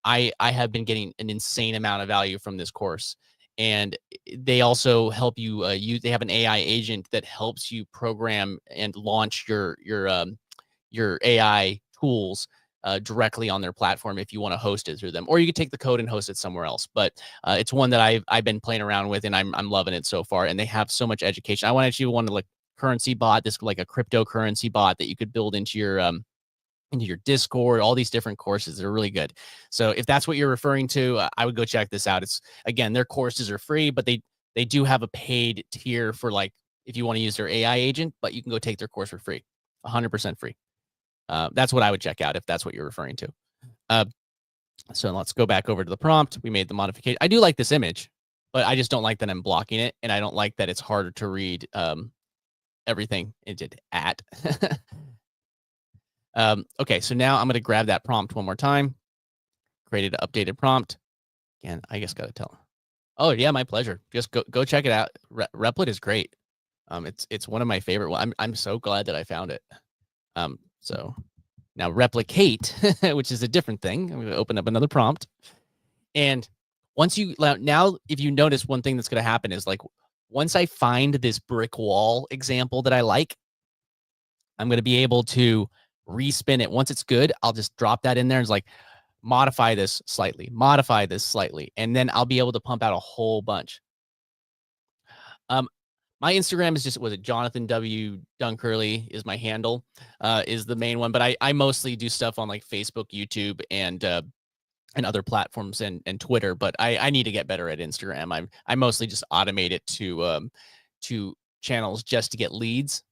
I have been getting an insane amount of value from this course. And they also help you use, they have an AI agent that helps you program and launch your AI tools directly on their platform if you want to host it through them, or you could take the code and host it somewhere else. But it's one that I've been playing around with, and I'm loving it so far. And they have so much education. I actually want to like currency bot, this like a cryptocurrency bot that you could build into your Discord, all these different courses. They're really good. So if that's what you're referring to, I would go check this out. It's, again, their courses are free, but they do have a paid tier for like, if you want to use their AI agent, but you can go take their course for free, 100% free. That's what I would check out if that's what you're referring to. So let's go back over to the prompt. We made the modification. I do like this image, but I just don't like that I'm blocking it. And I don't like that it's harder to read everything it did at. Okay, so now I'm going to grab that prompt one more time. Created an updated prompt. Again, I just got to tell. Oh yeah, my pleasure. Just go check it out. Replit is great. It's one of my favorite. I'm so glad that I found it. So now replicate, which is a different thing. I'm going to open up another prompt, and once you now, if you notice, one thing that's going to happen is like once I find this brick wall example that I like, I'm going to be able to respin it. Once it's good, I'll just drop that in there and it's like, modify this slightly, and then I'll be able to pump out a whole bunch. My Instagram is was it Jonathan W. Duncurley is my handle, is the main one, but I mostly do stuff on like Facebook, YouTube, and other platforms and Twitter, but I need to get better at Instagram. I mostly just automate it to channels just to get leads.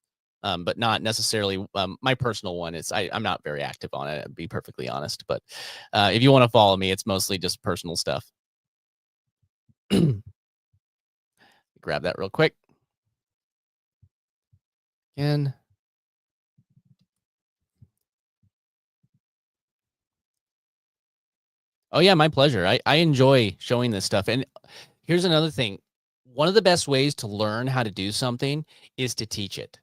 But not necessarily my personal one. I'm not very active on it, to be perfectly honest. But if you want to follow me, it's mostly just personal stuff. Grab that real quick. Again. Oh yeah, my pleasure. I enjoy showing this stuff. And here's another thing. One of the best ways to learn how to do something is to teach it.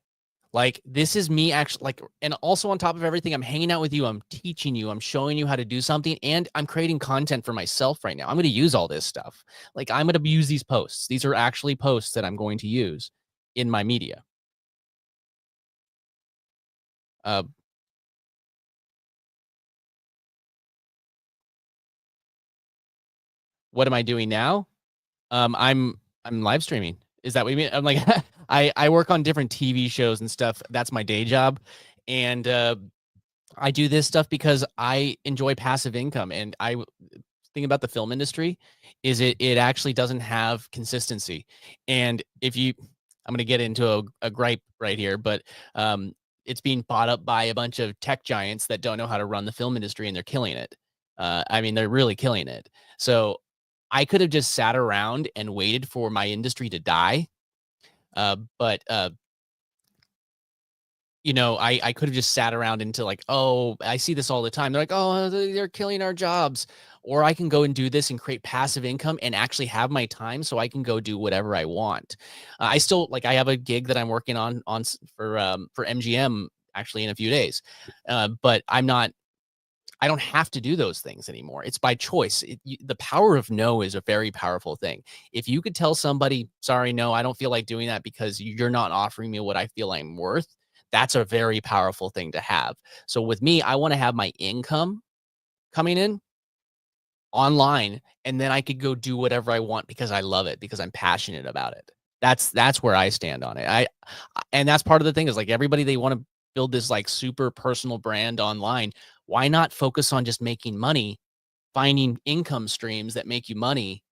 Like this is me actually like, and also on top of everything, I'm hanging out with you. I'm teaching you, I'm showing you how to do something, and I'm creating content for myself right now. I'm going to use all this stuff. Like I'm going to use these posts. These are actually posts that I'm going to use in my media. What am I doing now? I'm live streaming. Is that what you mean? I'm like, I work on different TV shows and stuff. That's my day job. And I do this stuff because I enjoy passive income. And thing about the film industry is it actually doesn't have consistency. And I'm going to get into a gripe right here, but it's being bought up by a bunch of tech giants that don't know how to run the film industry, and they're killing it. I mean, they're really killing it. So I could have just sat around and waited for my industry to die. But I could have just sat around into like, oh, I see this all the time. They're like, oh, they're killing our jobs. Or I can go and do this and create passive income and actually have my time so I can go do whatever I want. I still like, I have a gig that I'm working for MGM actually in a few days. But I don't have to do those things anymore. It's by choice. The power of no is a very powerful thing. If you could tell somebody, sorry, no, I don't feel like doing that because you're not offering me what I feel I'm worth, that's a very powerful thing to have. So with me, I want to have my income coming in online, and then I could go do whatever I want because I love it, because I'm passionate about it. That's where I stand on it. And that's part of the thing is like everybody, they want to build this like super personal brand online. Why not focus on just making money, finding income streams that make you money,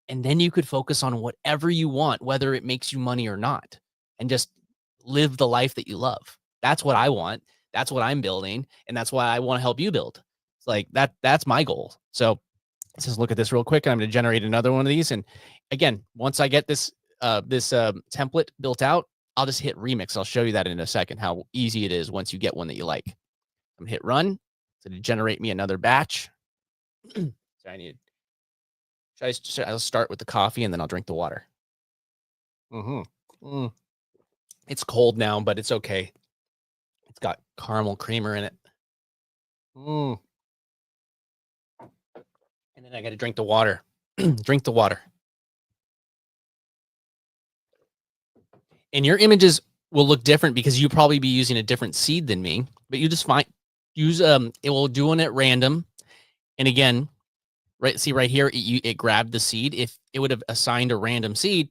and then you could focus on whatever you want, whether it makes you money or not, and just live the life that you love. That's what I want. That's what I'm building, and that's why I want to help you build. It's like that's my goal. So let's just look at this real quick. I'm going to generate another one of these. And again, once I get this template built out, I'll just hit remix. I'll show you that in a second, how easy it is once you get one that you like. I'm going to hit run to generate me another batch. So I'll start with the coffee and then I'll drink the water. It's cold now, but it's okay. It's got caramel creamer in it. And then I got to drink the water. Drink the water. And your images will look different because you probably be using a different seed than me, but you just it will do it at random. And again, right here, it grabbed the seed. If it would have assigned a random seed,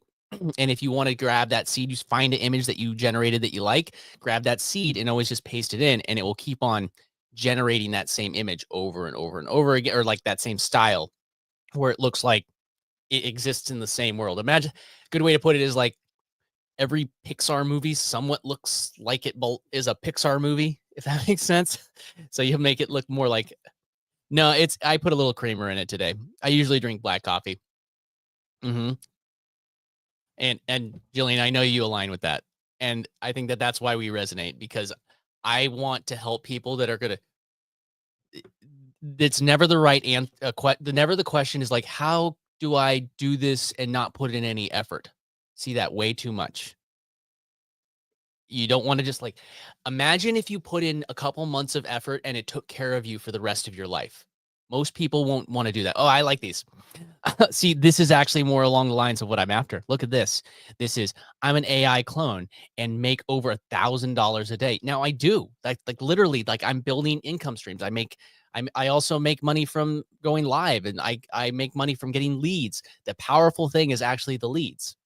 and if you want to grab that seed, you find an image that you generated that you like, grab that seed and always just paste it in, and it will keep on generating that same image over and over and over again, or like that same style where it looks like it exists in the same world. Imagine, a good way to put it is like every Pixar movie somewhat looks like it is a Pixar movie, if that makes sense. So you make it look more like, no, I put a little creamer in it today. I usually drink black coffee. And Jillian, I know you align with that. And I think that's why we resonate, because I want to help people that are going to, it's never the right answer. Never the question is like, how do I do this and not put in any effort? See that way too much. You don't want to just like, imagine if you put in a couple months of effort and it took care of you for the rest of your life. Most people won't want to do that. Oh, I like these. See, this is actually more along the lines of what I'm after. Look at this. This is, I'm an AI clone and make over $1,000 a day. Now I do like literally, like I'm building income streams. I also make money from going live, and I make money from getting leads. The powerful thing is actually the leads.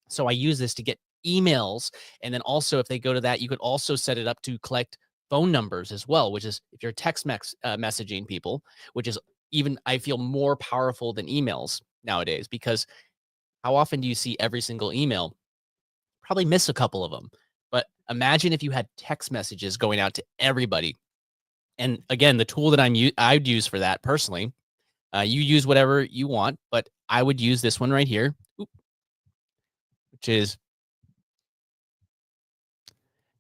So I use this to get emails. And then also, if they go to that, you could also set it up to collect phone numbers as well, which is if you're text messaging people, which is even, I feel, more powerful than emails nowadays, because how often do you see every single email? Probably miss a couple of them. But imagine if you had text messages going out to everybody. And again, the tool that I'd use for that personally, you use whatever you want, but I would use this one right here, which is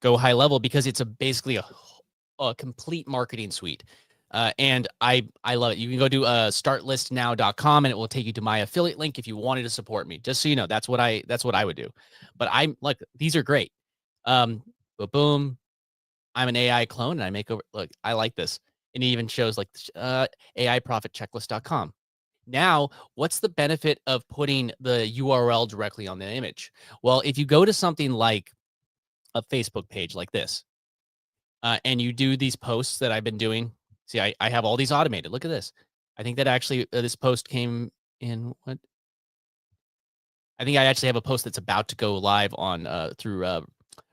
Go High Level, because it's basically a complete marketing suite. And I love it. You can go to startlistnow.com and it will take you to my affiliate link if you wanted to support me. Just so you know, that's what I would do. But I'm like, these are great. But boom, I'm an AI clone and I make over, look, I like this. And it even shows like AIprofitchecklist.com. Now, what's the benefit of putting the URL directly on the image? Well, if you go to something like a Facebook page like this, and you do these posts that I've been doing. See, I have all these automated. Look at this. I think that actually this post came in what? I think I actually have a post that's about to go live on through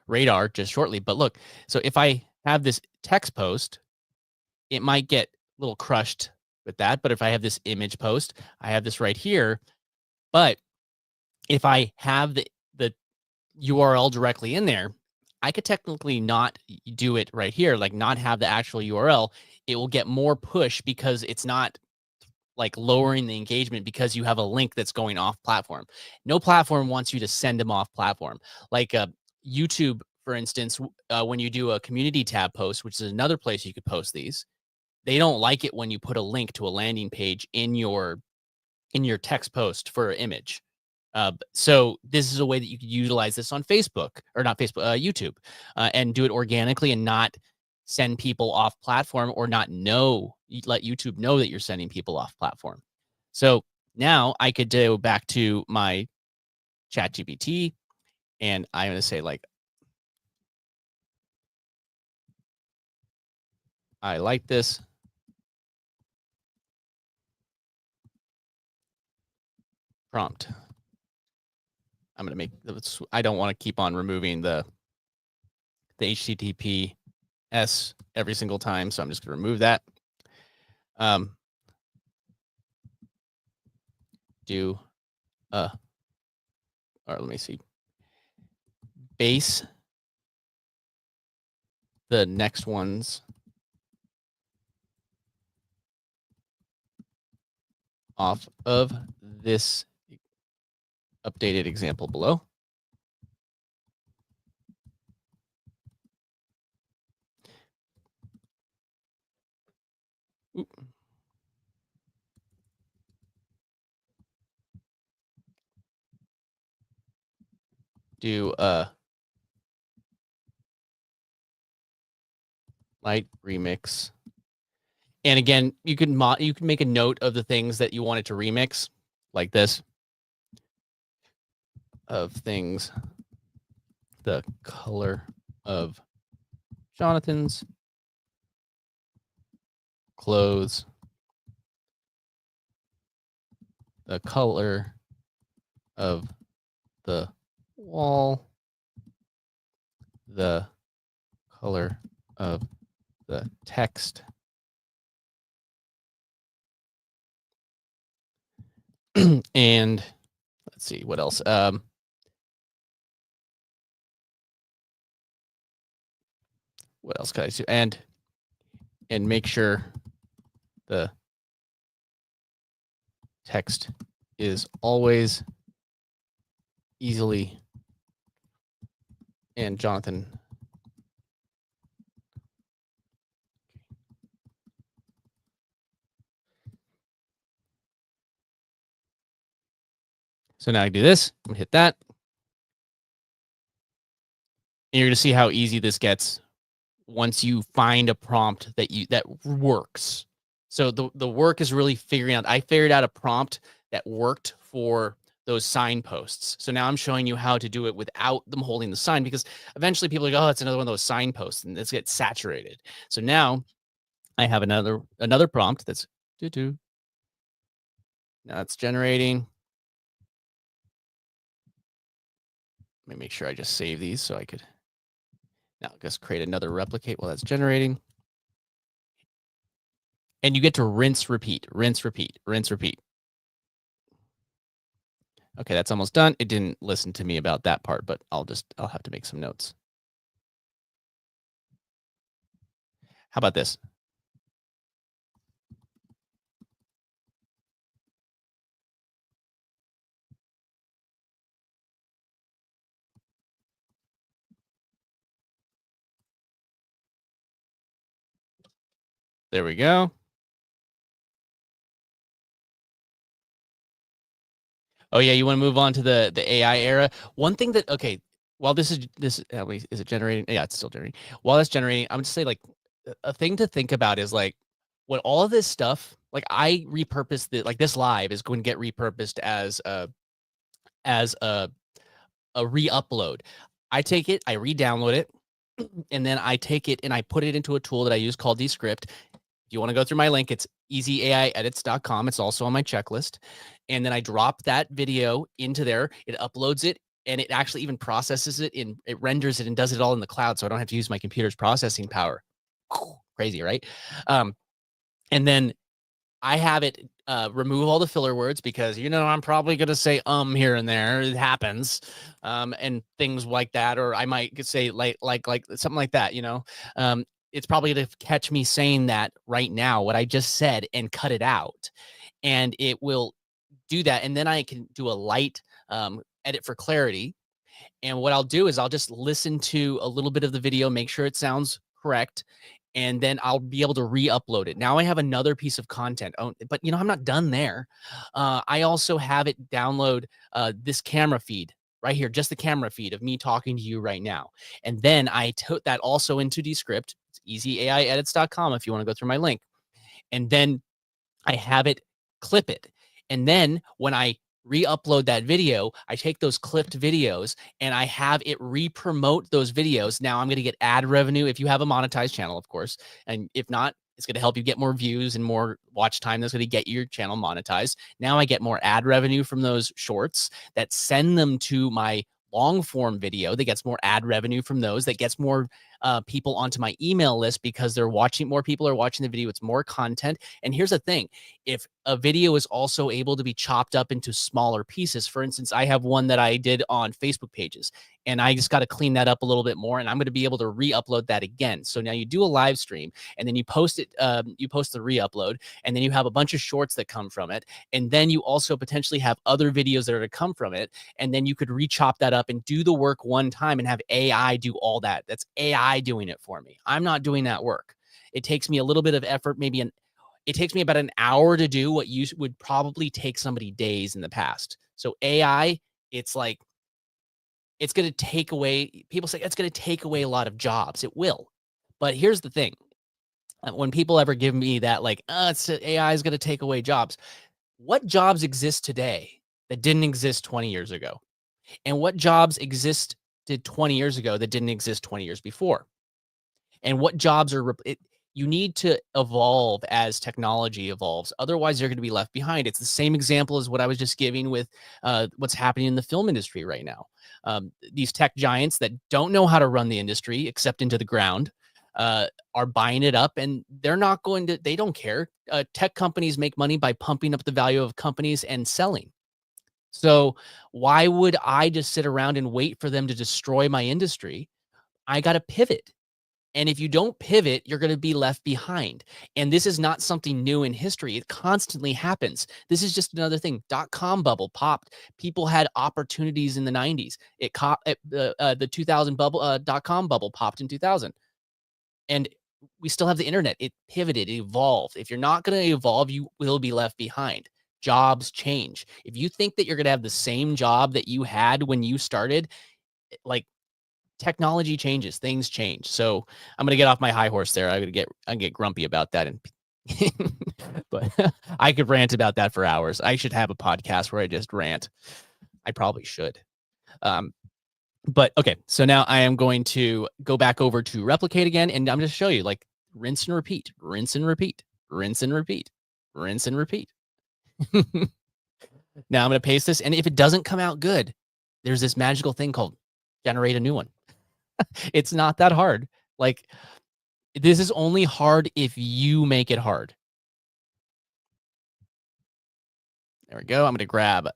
Radar just shortly. But look, so if I have this text post, it might get a little crushed with that. But if I have this image post, I have this right here. But if I have the URL directly in there, I could technically not do it right here, like not have the actual URL. It will get more push because it's not like lowering the engagement because you have a link that's going off platform. No platform wants you to send them off platform. Like YouTube, for instance, when you do a community tab post, which is another place you could post these, they don't like it when you put a link to a landing page in your text post for an image. So this is a way that you could utilize this on Facebook or not Facebook, YouTube, and do it organically and not send people off platform or not know, let YouTube know that you're sending people off platform. So now I could go back to my ChatGPT and I'm going to say like, I like this prompt. I'm going to make, I don't want to keep on removing the HTTPS every single time. So I'm just going to remove that. Do or let me see, base the next ones off of this updated example below. Oop. Do light remix. And again, you can make a note of the things that you wanted to remix, like this, of things, the color of Jonathan's clothes, the color of the wall, the color of the text, and let's see what else. What else can I do? And make sure the text is always easily, and Jonathan. So now I do this, I'm gonna hit that. And you're gonna see how easy this gets once you find a prompt that works. So the work is really figuring out, I figured out a prompt that worked for those signposts. So now I'm showing you how to do it without them holding the sign, because eventually people are like, oh, it's another one of those signposts and this gets saturated. So now I have another prompt that's now it's generating. Let me make sure I just save these so I could now just create another replicate while that's generating. And you get to rinse, repeat, rinse, repeat, rinse, repeat. Okay, that's almost done. It didn't listen to me about that part, but I'll have to make some notes. How about this? There we go. Oh yeah, you want to move on to the AI era. One thing that, okay, while this is is it generating? Yeah, it's still generating. While it's generating, I'm just say like a thing to think about is like when all of this stuff, like I repurpose the, like this live is going to get repurposed as a re-upload. I take it, I re-download it, and then I take it and I put it into a tool that I use called Descript. If you want to go through my link, it's easyaiedits.com. It's also on my checklist. And then I drop that video into there. It uploads it, and it actually even processes it in, it renders it and does it all in the cloud. So I don't have to use my computer's processing power. Crazy, right? And then I have it remove all the filler words because I'm probably gonna say here and there. It happens, and things like that, or I might say like something like that. It's probably to catch me saying that right now, what I just said, and cut it out, and it will do that, and then I can do a light edit for clarity. And what I'll do is I'll just listen to a little bit of the video, make sure it sounds correct, and then I'll be able to re-upload it. Now I have another piece of content. Oh, but I'm not done there. I also have it download this camera feed right here, just the camera feed of me talking to you right now. And then I took that also into Descript. It's easyaiedits.com if you want to go through my link. And then I have it clip it. And then when I re-upload that video, I take those clipped videos and I have it re-promote those videos. Now I'm going to get ad revenue if you have a monetized channel, of course. And if not, it's going to help you get more views and more watch time. That's going to get your channel monetized. Now I get more ad revenue from those shorts that send them to my long form video that gets more ad revenue from those, that gets more people onto my email list because they're watching, more people are watching the video. It's more content. And here's the thing, if a video is also able to be chopped up into smaller pieces, for instance, I have one that I did on Facebook pages, and I just got to clean that up a little bit more, and I'm going to be able to re-upload that again. So now you do a live stream, and then you post it, you post the re-upload, and then you have a bunch of shorts that come from it, and then you also potentially have other videos that are to come from it, and then you could re-chop that up and do the work one time and have AI do all that. That's AI doing it for me. I'm not doing that work. It takes me a little bit of effort, it takes me about an hour to do what would probably take somebody days in the past. So AI, it's like, it's going to take away, people say it's going to take away a lot of jobs. It will. But here's the thing. When people ever give me that, like, AI is going to take away jobs, what jobs exist today that didn't exist 20 years ago? And what jobs existed 20 years ago that didn't exist 20 years before? And what jobs are you need to evolve as technology evolves. Otherwise, you're going to be left behind. It's the same example as what I was just giving with what's happening in the film industry right now. These tech giants that don't know how to run the industry except into the ground are buying it up, and they're not going to, they don't care. Tech companies make money by pumping up the value of companies and selling. So why would I just sit around and wait for them to destroy my industry? I got to pivot. And if you don't pivot, you're going to be left behind. And this is not something new in history. It constantly happens. This is just another thing. .com bubble popped. People had opportunities in the 90s. The 2000 bubble, .com bubble popped in 2000. And we still have the internet. It pivoted, it evolved. If you're not going to evolve, you will be left behind. Jobs change. If you think that you're going to have the same job that you had when you started, like, technology changes, things change. So I'm gonna get off my high horse there. I get grumpy about that, and but I could rant about that for hours. I should have a podcast where I just rant. I probably should. But okay, so now I am going to go back over to replicate again, and I'm just show you, like, rinse and repeat, rinse and repeat, rinse and repeat, rinse and repeat. Now I'm gonna paste this, and if it doesn't come out good, there's this magical thing called generate a new one. It's not that hard. Like, this is only hard if you make it hard. There we go. I'm going to grab the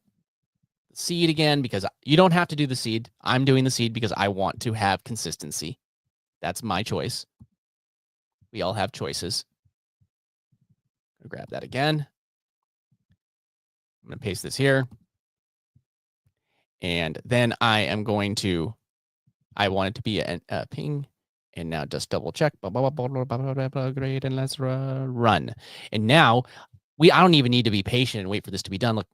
seed again because you don't have to do the seed. I'm doing the seed because I want to have consistency. That's my choice. We all have choices. Grab that again. I'm going to paste this here. And then I am going to, I want it to be a ping. And now just double check. Great. And let's run. And now I don't even need to be patient and wait for this to be done. Look.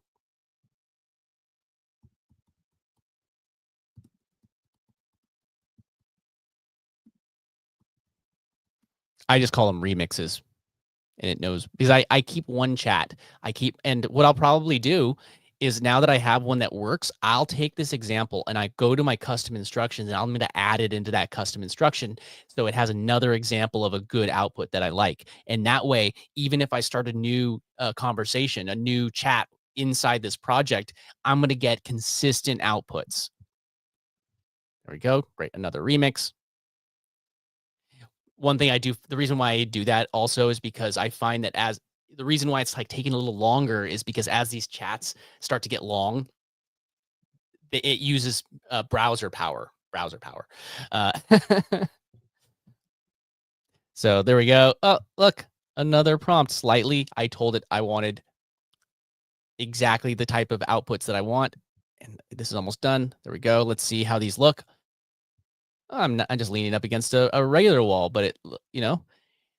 I just call them remixes, and it knows because I keep one chat. And what I'll probably do is, now that I have one that works, I'll take this example and I go to my custom instructions, and I'm going to add it into that custom instruction so it has another example of a good output that I like. And that way, even if I start a new conversation, a new chat inside this project, I'm going to get consistent outputs. There we go. Great. Another remix. One thing I do, the reason why I do that also is because I find that as the reason why it's like taking a little longer is because as these chats start to get long, it uses browser power. Browser power. Uh, so there we go. Oh, look, another prompt. Slightly, I told it I wanted exactly the type of outputs that I want, and this is almost done. There we go. Let's see how these look. I'm just leaning up against a regular wall, but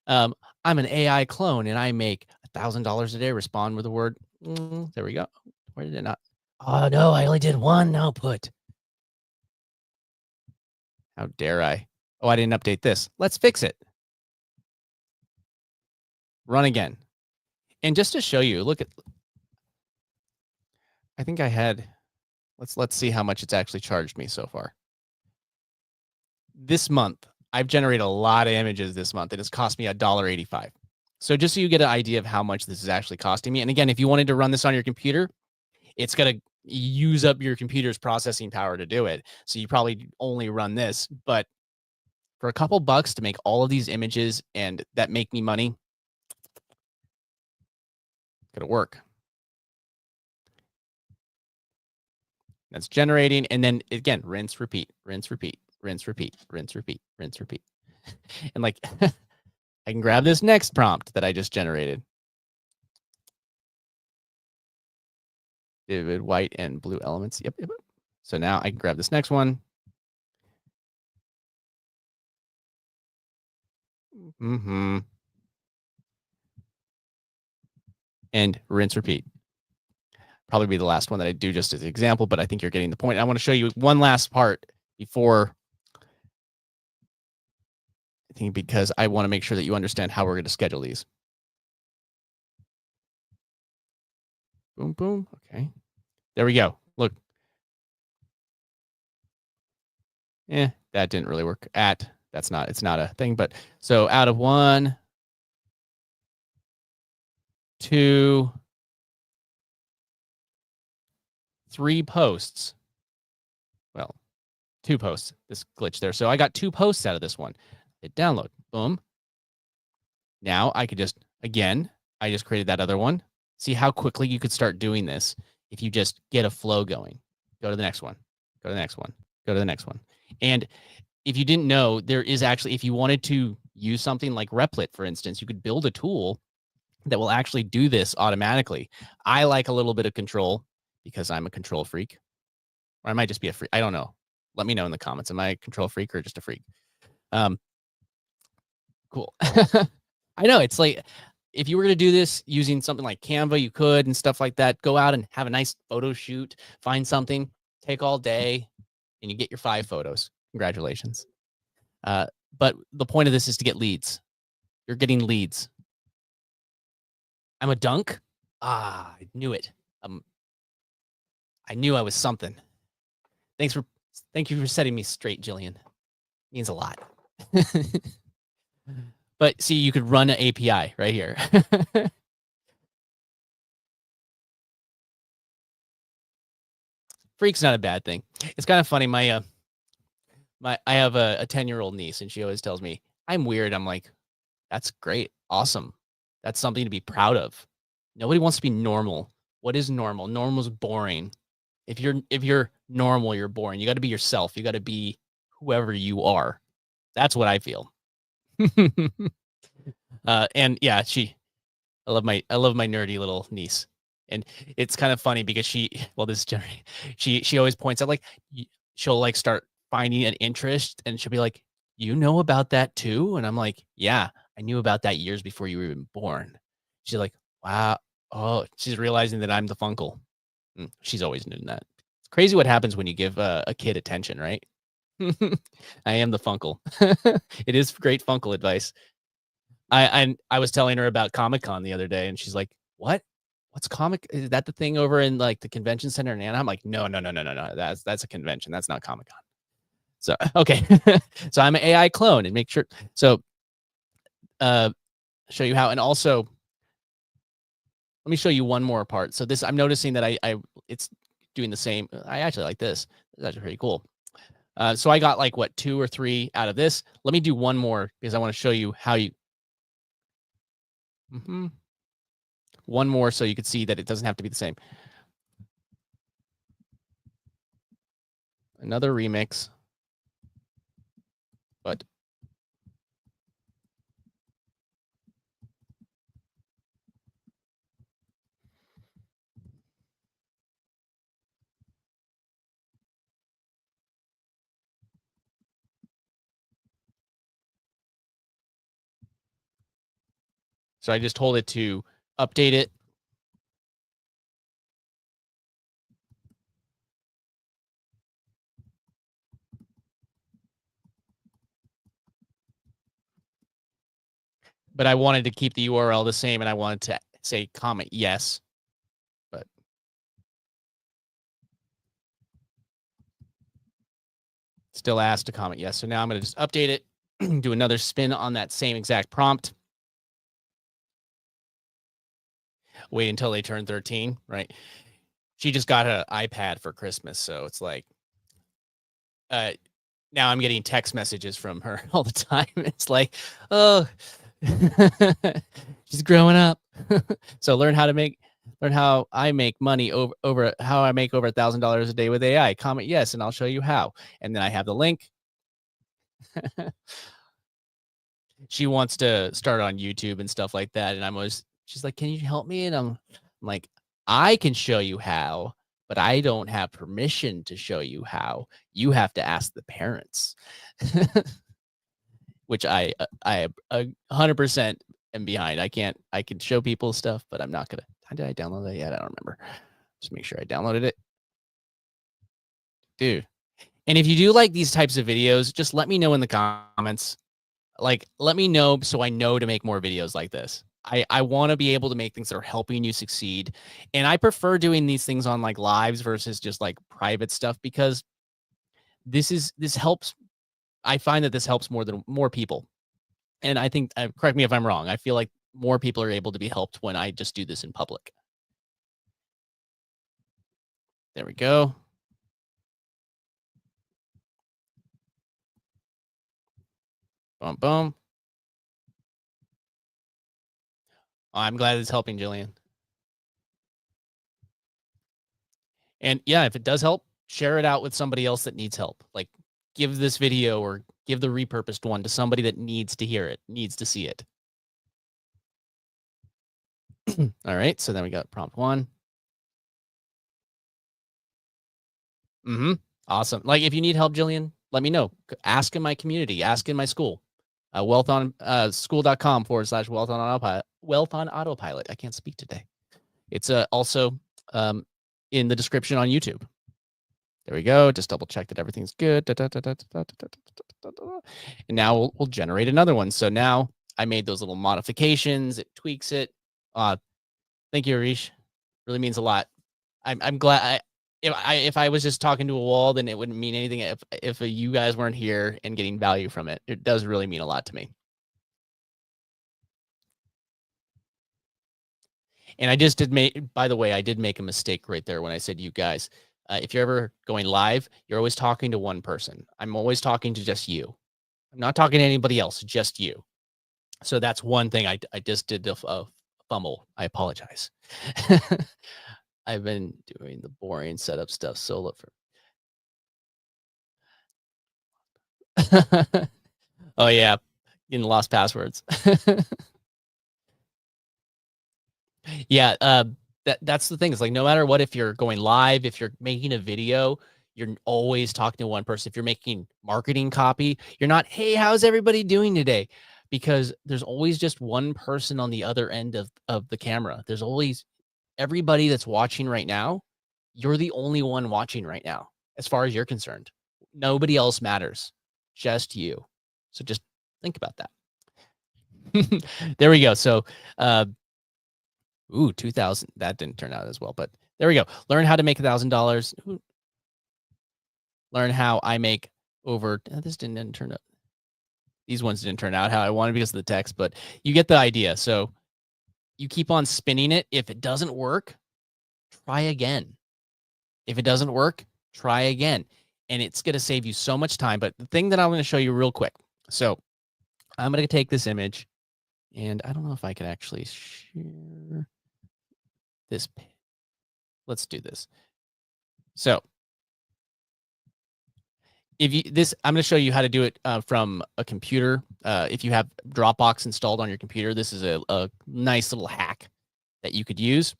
um, I'm an AI clone and I make $1,000 a day. Respond with a word. There we go. Where did it not? Oh no, I only did one output. How dare I? Oh, I didn't update this. Let's fix it. Run again. And just to show you, look at, I think I had, let's see how much it's actually charged me so far. This month, I've generated a lot of images this month. It has cost me $1.85. So just so you get an idea of how much this is actually costing me. And again, if you wanted to run this on your computer, it's going to use up your computer's processing power to do it. So you probably only run this, but for a couple bucks to make all of these images and that make me money, gonna work. That's generating. And then again, rinse, repeat, rinse, repeat, rinse, repeat, rinse, repeat, rinse, repeat. And like, I can grab this next prompt that I just generated. Vivid white and blue elements. Yep. So now I can grab this next one. And rinse, repeat. Probably be the last one that I do just as an example, but I think you're getting the point. I want to show you one last part before, I think, because I want to make sure that you understand how we're going to schedule these. Boom, boom. Okay. There we go. Look. That didn't really work. It's not a thing, but so out of 1, 2, 3 posts. Well, 2 posts. This glitch there. So I got 2 posts out of this one. Hit download. Boom. Now I could just, again, I just created that other one. See how quickly you could start doing this if you just get a flow going. Go to the next one. Go to the next one. Go to the next one. And if you didn't know, there is actually, if you wanted to use something like Replit, for instance, you could build a tool that will actually do this automatically. I like a little bit of control because I'm a control freak. Or I might just be a freak. I don't know. Let me know in the comments. Am I a control freak or just a freak? Cool. I know, it's like, if you were going to do this using something like Canva, you could, and stuff like that. Go out and have a nice photo shoot, find something, take all day, and you get your 5 photos. Congratulations. But the point of this is to get leads. You're getting leads. I'm a dunk. I knew it. I knew I was something. Thank you for setting me straight, Jillian. Means a lot. But see, you could run an API right here. Freak's not a bad thing. It's kind of funny. I have a 10-year-old niece, and she always tells me I'm weird. I'm like, that's great. Awesome. That's something to be proud of. Nobody wants to be normal. What is normal? Normal is boring. If you're normal, you're boring. You got to be yourself. You got to be whoever you are. That's what I feel. And yeah, I love my nerdy little niece. And it's kind of funny because she always points out, like, she'll like start finding an interest and she'll be like, you know about that too? And I'm like, yeah, I knew about that years before you were even born. She's like, wow. Oh, she's realizing that I'm the Funkle. She's always known that. It's crazy what happens when you give a kid attention, right? I am the Funkle. It is great Funkle advice. I was telling her about Comic-Con the other day, and she's like, "What? What's Comic? Is that the thing over in like the convention center in Anaheim?" I'm like, "No. That's a convention. That's not Comic-Con." So okay, so I'm an AI clone, and make sure. So, show you how, and also let me show you one more part. So this, I'm noticing that it's doing the same. I actually like this. It's actually pretty cool. So I got like what 2 or 3 out of this. Let me do one more because I want to show you how you. one more so you could see that it doesn't have to be the same. Another remix, but so I just told it to update it. But I wanted to keep the URL the same, and I wanted to say comment yes, but still asked to comment yes. So now I'm going to just update it, do another spin on that same exact prompt. Wait until they turn 13, right? She just got an iPad for Christmas, so it's like, now I'm getting text messages from her all the time. It's like, oh, she's growing up. So learn how I make money over how I make over $1,000 a day with AI. Comment yes, and I'll show you how. And then I have the link. She wants to start on YouTube and stuff like that. And she's like, can you help me? And I'm like, I can show you how, but I don't have permission to show you how. You have to ask the parents. Which I 100% am behind. I can show people stuff, but I'm not gonna. Did I download that yet? I don't remember. Just make sure I downloaded it, dude. And if you do like these types of videos, just let me know in the comments. Like, let me know so I know to make more videos like this. I want to be able to make things that are helping you succeed, and I prefer doing these things on like lives versus just like private stuff because this helps. I find that this helps more people. And I think, correct me if I'm wrong, I feel like more people are able to be helped when I just do this in public. There we go. Boom, boom. I'm glad it's helping, Jillian. And yeah, if it does help, share it out with somebody else that needs help. Like, give this video or give the repurposed one to somebody that needs to hear it, needs to see it. All right, so then we got prompt 1. Awesome. Like, if you need help, Jillian, let me know. Ask in my community, ask in my school. School.com/wealth on autopilot. Wealth on autopilot. I can't speak today. It's also in the description on YouTube. There we go. Just double check that everything's good. And now we'll generate another one. So now I made those little modifications. It tweaks it. Thank you, Arish. Really means a lot. I'm glad. If I was just talking to a wall, then it wouldn't mean anything. If you guys weren't here and getting value from it, it does really mean a lot to me. And I just did make, by the way, I did make a mistake right there when I said you guys. If you're ever going live, you're always talking to one person. I'm always talking to just you. I'm not talking to anybody else, just you. So that's one thing I just did a fumble. I apologize. I've been doing the boring setup stuff solo for. Oh yeah, getting lost passwords. Yeah, that's the thing. It's like no matter what, if you're going live, if you're making a video, you're always talking to one person. If you're making marketing copy, you're not, hey, how's everybody doing today? Because there's always just one person on the other end of the camera. There's always everybody that's watching right now. You're the only one watching right now, as far as you're concerned. Nobody else matters, just you. So just think about that. There we go. So, 2,000. That didn't turn out as well, but there we go. Learn how to make $1,000. Learn how I make over. This didn't turn out. These ones didn't turn out how I wanted because of the text, but you get the idea. So you keep on spinning it. If it doesn't work, try again. If it doesn't work, try again. And it's going to save you so much time. But the thing that I'm going to show you real quick. So I'm going to take this image, and I don't know if I can actually share. this. Let's do this. So if you I'm going to show you how to do it from a computer. If you have Dropbox installed on your computer, this is a nice little hack that you could use.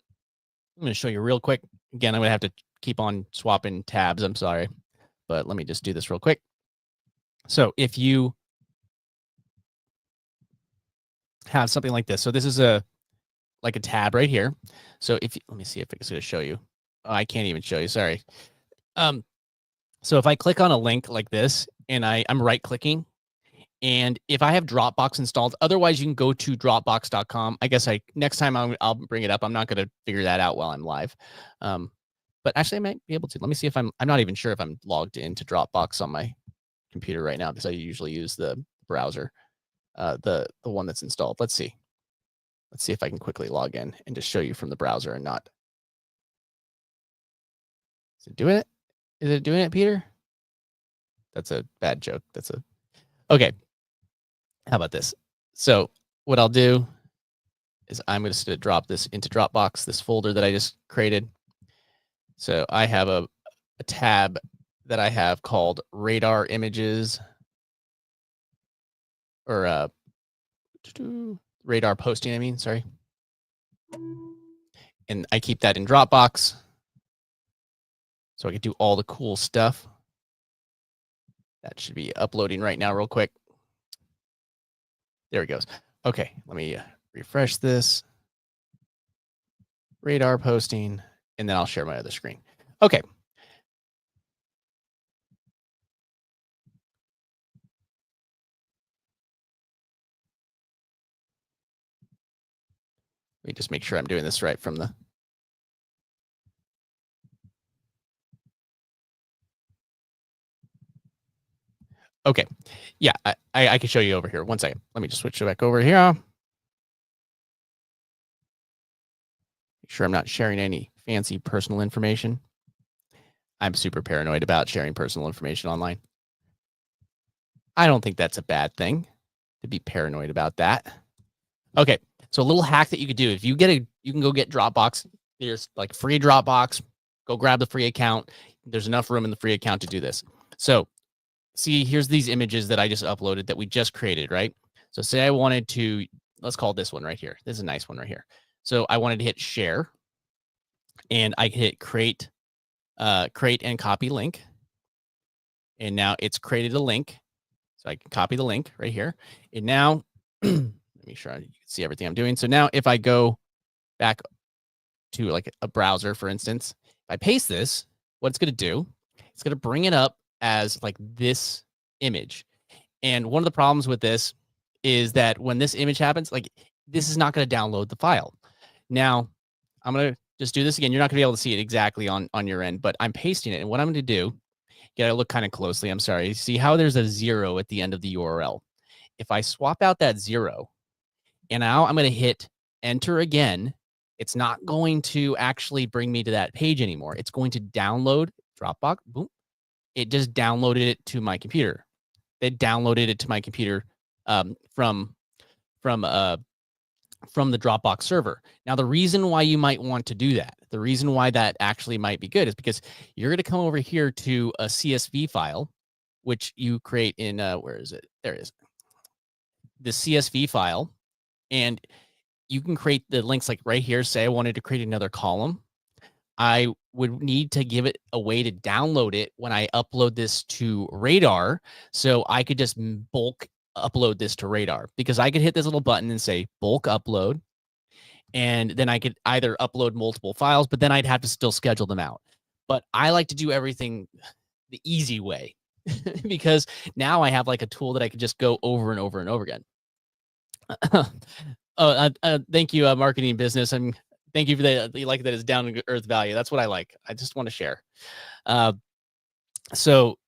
I'm going to show you real quick. Again, I'm going to have to keep on swapping tabs. I'm sorry, but let me just do this real quick. So if you have something like this, so this is like a tab right here. So if let me see if it's going to show you. Oh, I can't even show you. Sorry. So if I click on a link like this and I'm right clicking, and if I have Dropbox installed, otherwise you can go to dropbox.com. I guess next time I'll bring it up. I'm not going to figure that out while I'm live. But actually I might be able to. Let me see if I'm not even sure if I'm logged into Dropbox on my computer right now, because I usually use the browser, the one that's installed. Let's see if I can quickly log in and just show you from the browser and not. Is it doing it? Is it doing it, Peter? That's a bad joke. Okay. How about this? So what I'll do is I'm going to drop this into Dropbox, this folder that I just created. So I have a tab that I have called radar images, or radar posting, I mean, sorry. And I keep that in Dropbox so I can do all the cool stuff. That should be uploading right now real quick. There it goes. Okay, let me refresh this. Radar posting, and then I'll share my other screen. Okay. Let me just make sure I'm doing this right from the. Okay. Yeah, I can show you over here. One second. Let me just switch it back over here. Make sure I'm not sharing any fancy personal information. I'm super paranoid about sharing personal information online. I don't think that's a bad thing to be paranoid about that. Okay. So a little hack that you could do, if you you can go get Dropbox. There's like free Dropbox. Go grab the free account. There's enough room in the free account to do this. So see, here's these images that I just uploaded that we just created, right? So say I wanted to, let's call this one right here. This is a nice one right here. So I wanted to hit share, and I can hit create and copy link. And now it's created a link. So I can copy the link right here. And now, let me sure you can see everything I'm doing. So now if I go back to like a browser, for instance, if I paste this, what it's going to do, it's going to bring it up as like this image. And one of the problems with this is that when this image happens, like this is not going to download the file. Now, I'm going to just do this again. You're not going to be able to see it exactly on your end, but I'm pasting it. And what I'm going to do, you got to look kind of closely. I'm sorry. See how there's a 0 at the end of the URL. If I swap out that 0, and now I'm going to hit enter again, it's not going to actually bring me to that page anymore. It's going to download Dropbox. Boom. It just downloaded it to my computer. They downloaded it to my computer from the Dropbox server. Now, the reason why you might want to do that, the reason why that actually might be good is because you're going to come over here to a CSV file, which you create in, where is it? There it is. The CSV file. And you can create the links like right here. Say I wanted to create another column. I would need to give it a way to download it when I upload this to Radar. So I could just bulk upload this to Radar, because I could hit this little button and say bulk upload. And then I could either upload multiple files, but then I'd have to still schedule them out. But I like to do everything the easy way because now I have like a tool that I could just go over and over and over again. Thank you, marketing business. Thank you for that. You like that it's down to earth value. That's what I like. I just want to share. So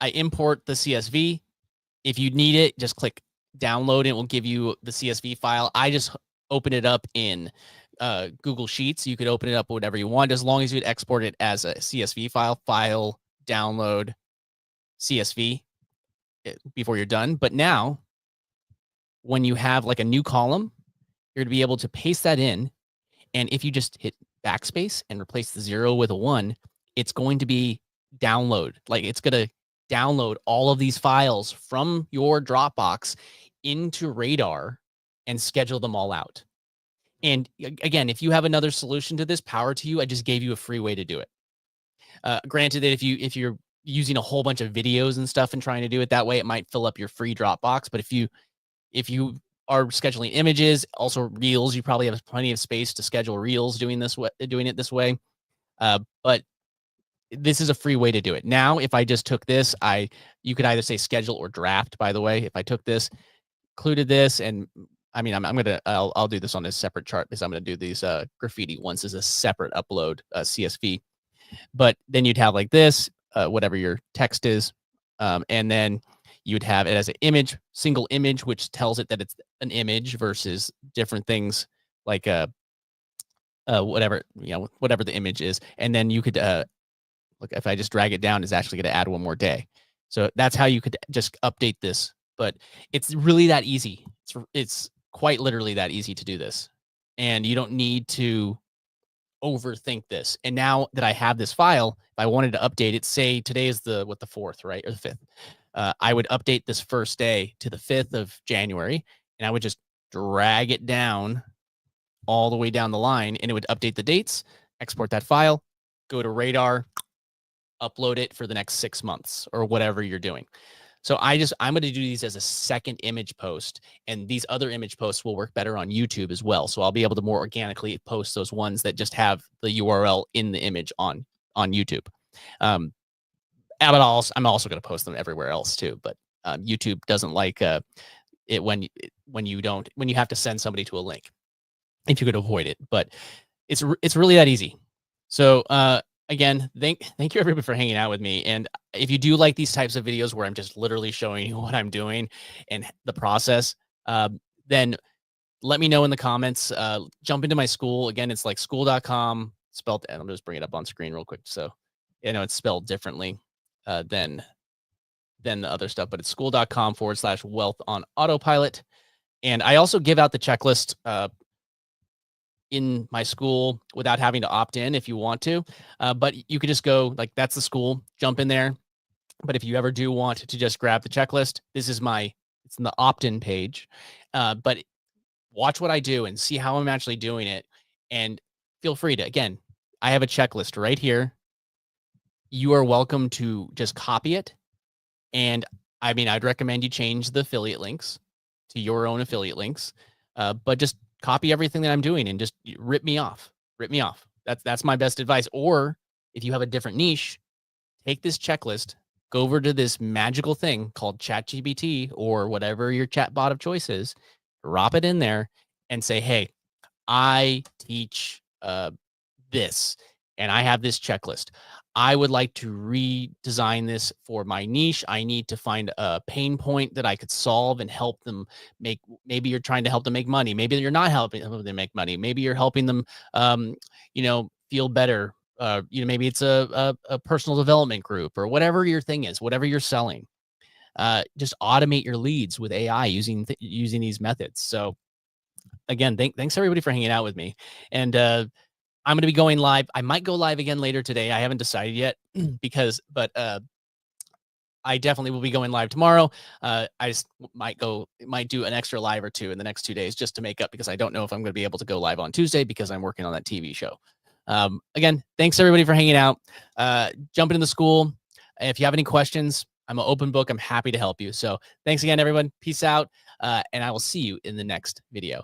I import the CSV. If you need it, just click download. It will give you the CSV file. I just open it up in Google Sheets. You could open it up whatever you want, as long as you'd export it as a CSV file, download CSV before you're done. But now, when you have like a new column, you're going to be able to paste that in, And if you just hit backspace and replace the 0 with a 1, it's going to be download. Like it's going to download all of these files from your Dropbox into Radar and schedule them all out. And again, if you have another solution to this, power to you. I just gave you a free way to do it. Granted that if you're using a whole bunch of videos and stuff and trying to do it that way, it might fill up your free Dropbox. But if you are scheduling images, also reels, you probably have plenty of space to schedule reels doing it this way. But this is a free way to do it. Now, if I just took this, you could either say schedule or draft, by the way. If I took this, included this, and I mean, I'll do this on a separate chart because I'm going to do these graffiti ones as a separate upload CSV. But then you'd have like this, whatever your text is. And then you'd have it as an image, single image, which tells it that it's an image versus different things like whatever the image is. And then you could look, if I just drag it down, it's actually going to add one more day. So that's how you could just update this. But it's really that easy. It's quite literally that easy to do this. And you don't need to overthink this. And now that I have this file, if I wanted to update it, say today is the 4th, right? Or the 5th. I would update this first day to the 5th of January, and I would just drag it down all the way down the line, and it would update the dates, export that file, go to Radar, upload it for the next 6 months or whatever you're doing. So I'm going to do these as a second image post, and these other image posts will work better on YouTube as well. So I'll be able to more organically post those ones that just have the URL in the image on YouTube. But I'm also going to post them everywhere else too. But YouTube doesn't like it when you have to send somebody to a link, if you could avoid it. But it's really that easy. So again, thank you everybody for hanging out with me. And if you do like these types of videos where I'm just literally showing you what I'm doing and the process, then let me know in the comments. Jump into my school. Again, it's like school.com spelled, and I'll just bring it up on screen real quick. So it's spelled differently than the other stuff, but it's school.com/wealth on autopilot. And I also give out the checklist in my school without having to opt in if you want to. But you could just go, like, that's the school, jump in there. But if you ever do want to just grab the checklist, it's in the opt-in page. But watch what I do and see how I'm actually doing it. And feel free to, again, I have a checklist right here. You are welcome to just copy it. And I mean, I'd recommend you change the affiliate links to your own affiliate links, but just copy everything that I'm doing and just rip me off. That's my best advice. Or if you have a different niche, take this checklist, go over to this magical thing called ChatGPT or whatever your chatbot of choice is, drop it in there and say, hey, I teach this, and I have this checklist. I would like to redesign this for my niche. I need to find a pain point that I could solve and help them make. Maybe you're trying to help them make money. Maybe you're not helping them make money. Maybe you're helping them, feel better. Maybe it's a personal development group or whatever your thing is, whatever you're selling. Just automate your leads with AI using these methods. So again, thanks everybody for hanging out with me. And I'm going to be going live. I might go live again later today. I haven't decided yet but I definitely will be going live tomorrow. I just might do an extra live or two in the next 2 days just to make up, because I don't know if I'm going to be able to go live on Tuesday because I'm working on that TV show. Again, thanks everybody for hanging out. Jump into the school. If you have any questions, I'm an open book. I'm happy to help you. So thanks again, everyone. Peace out. And I will see you in the next video.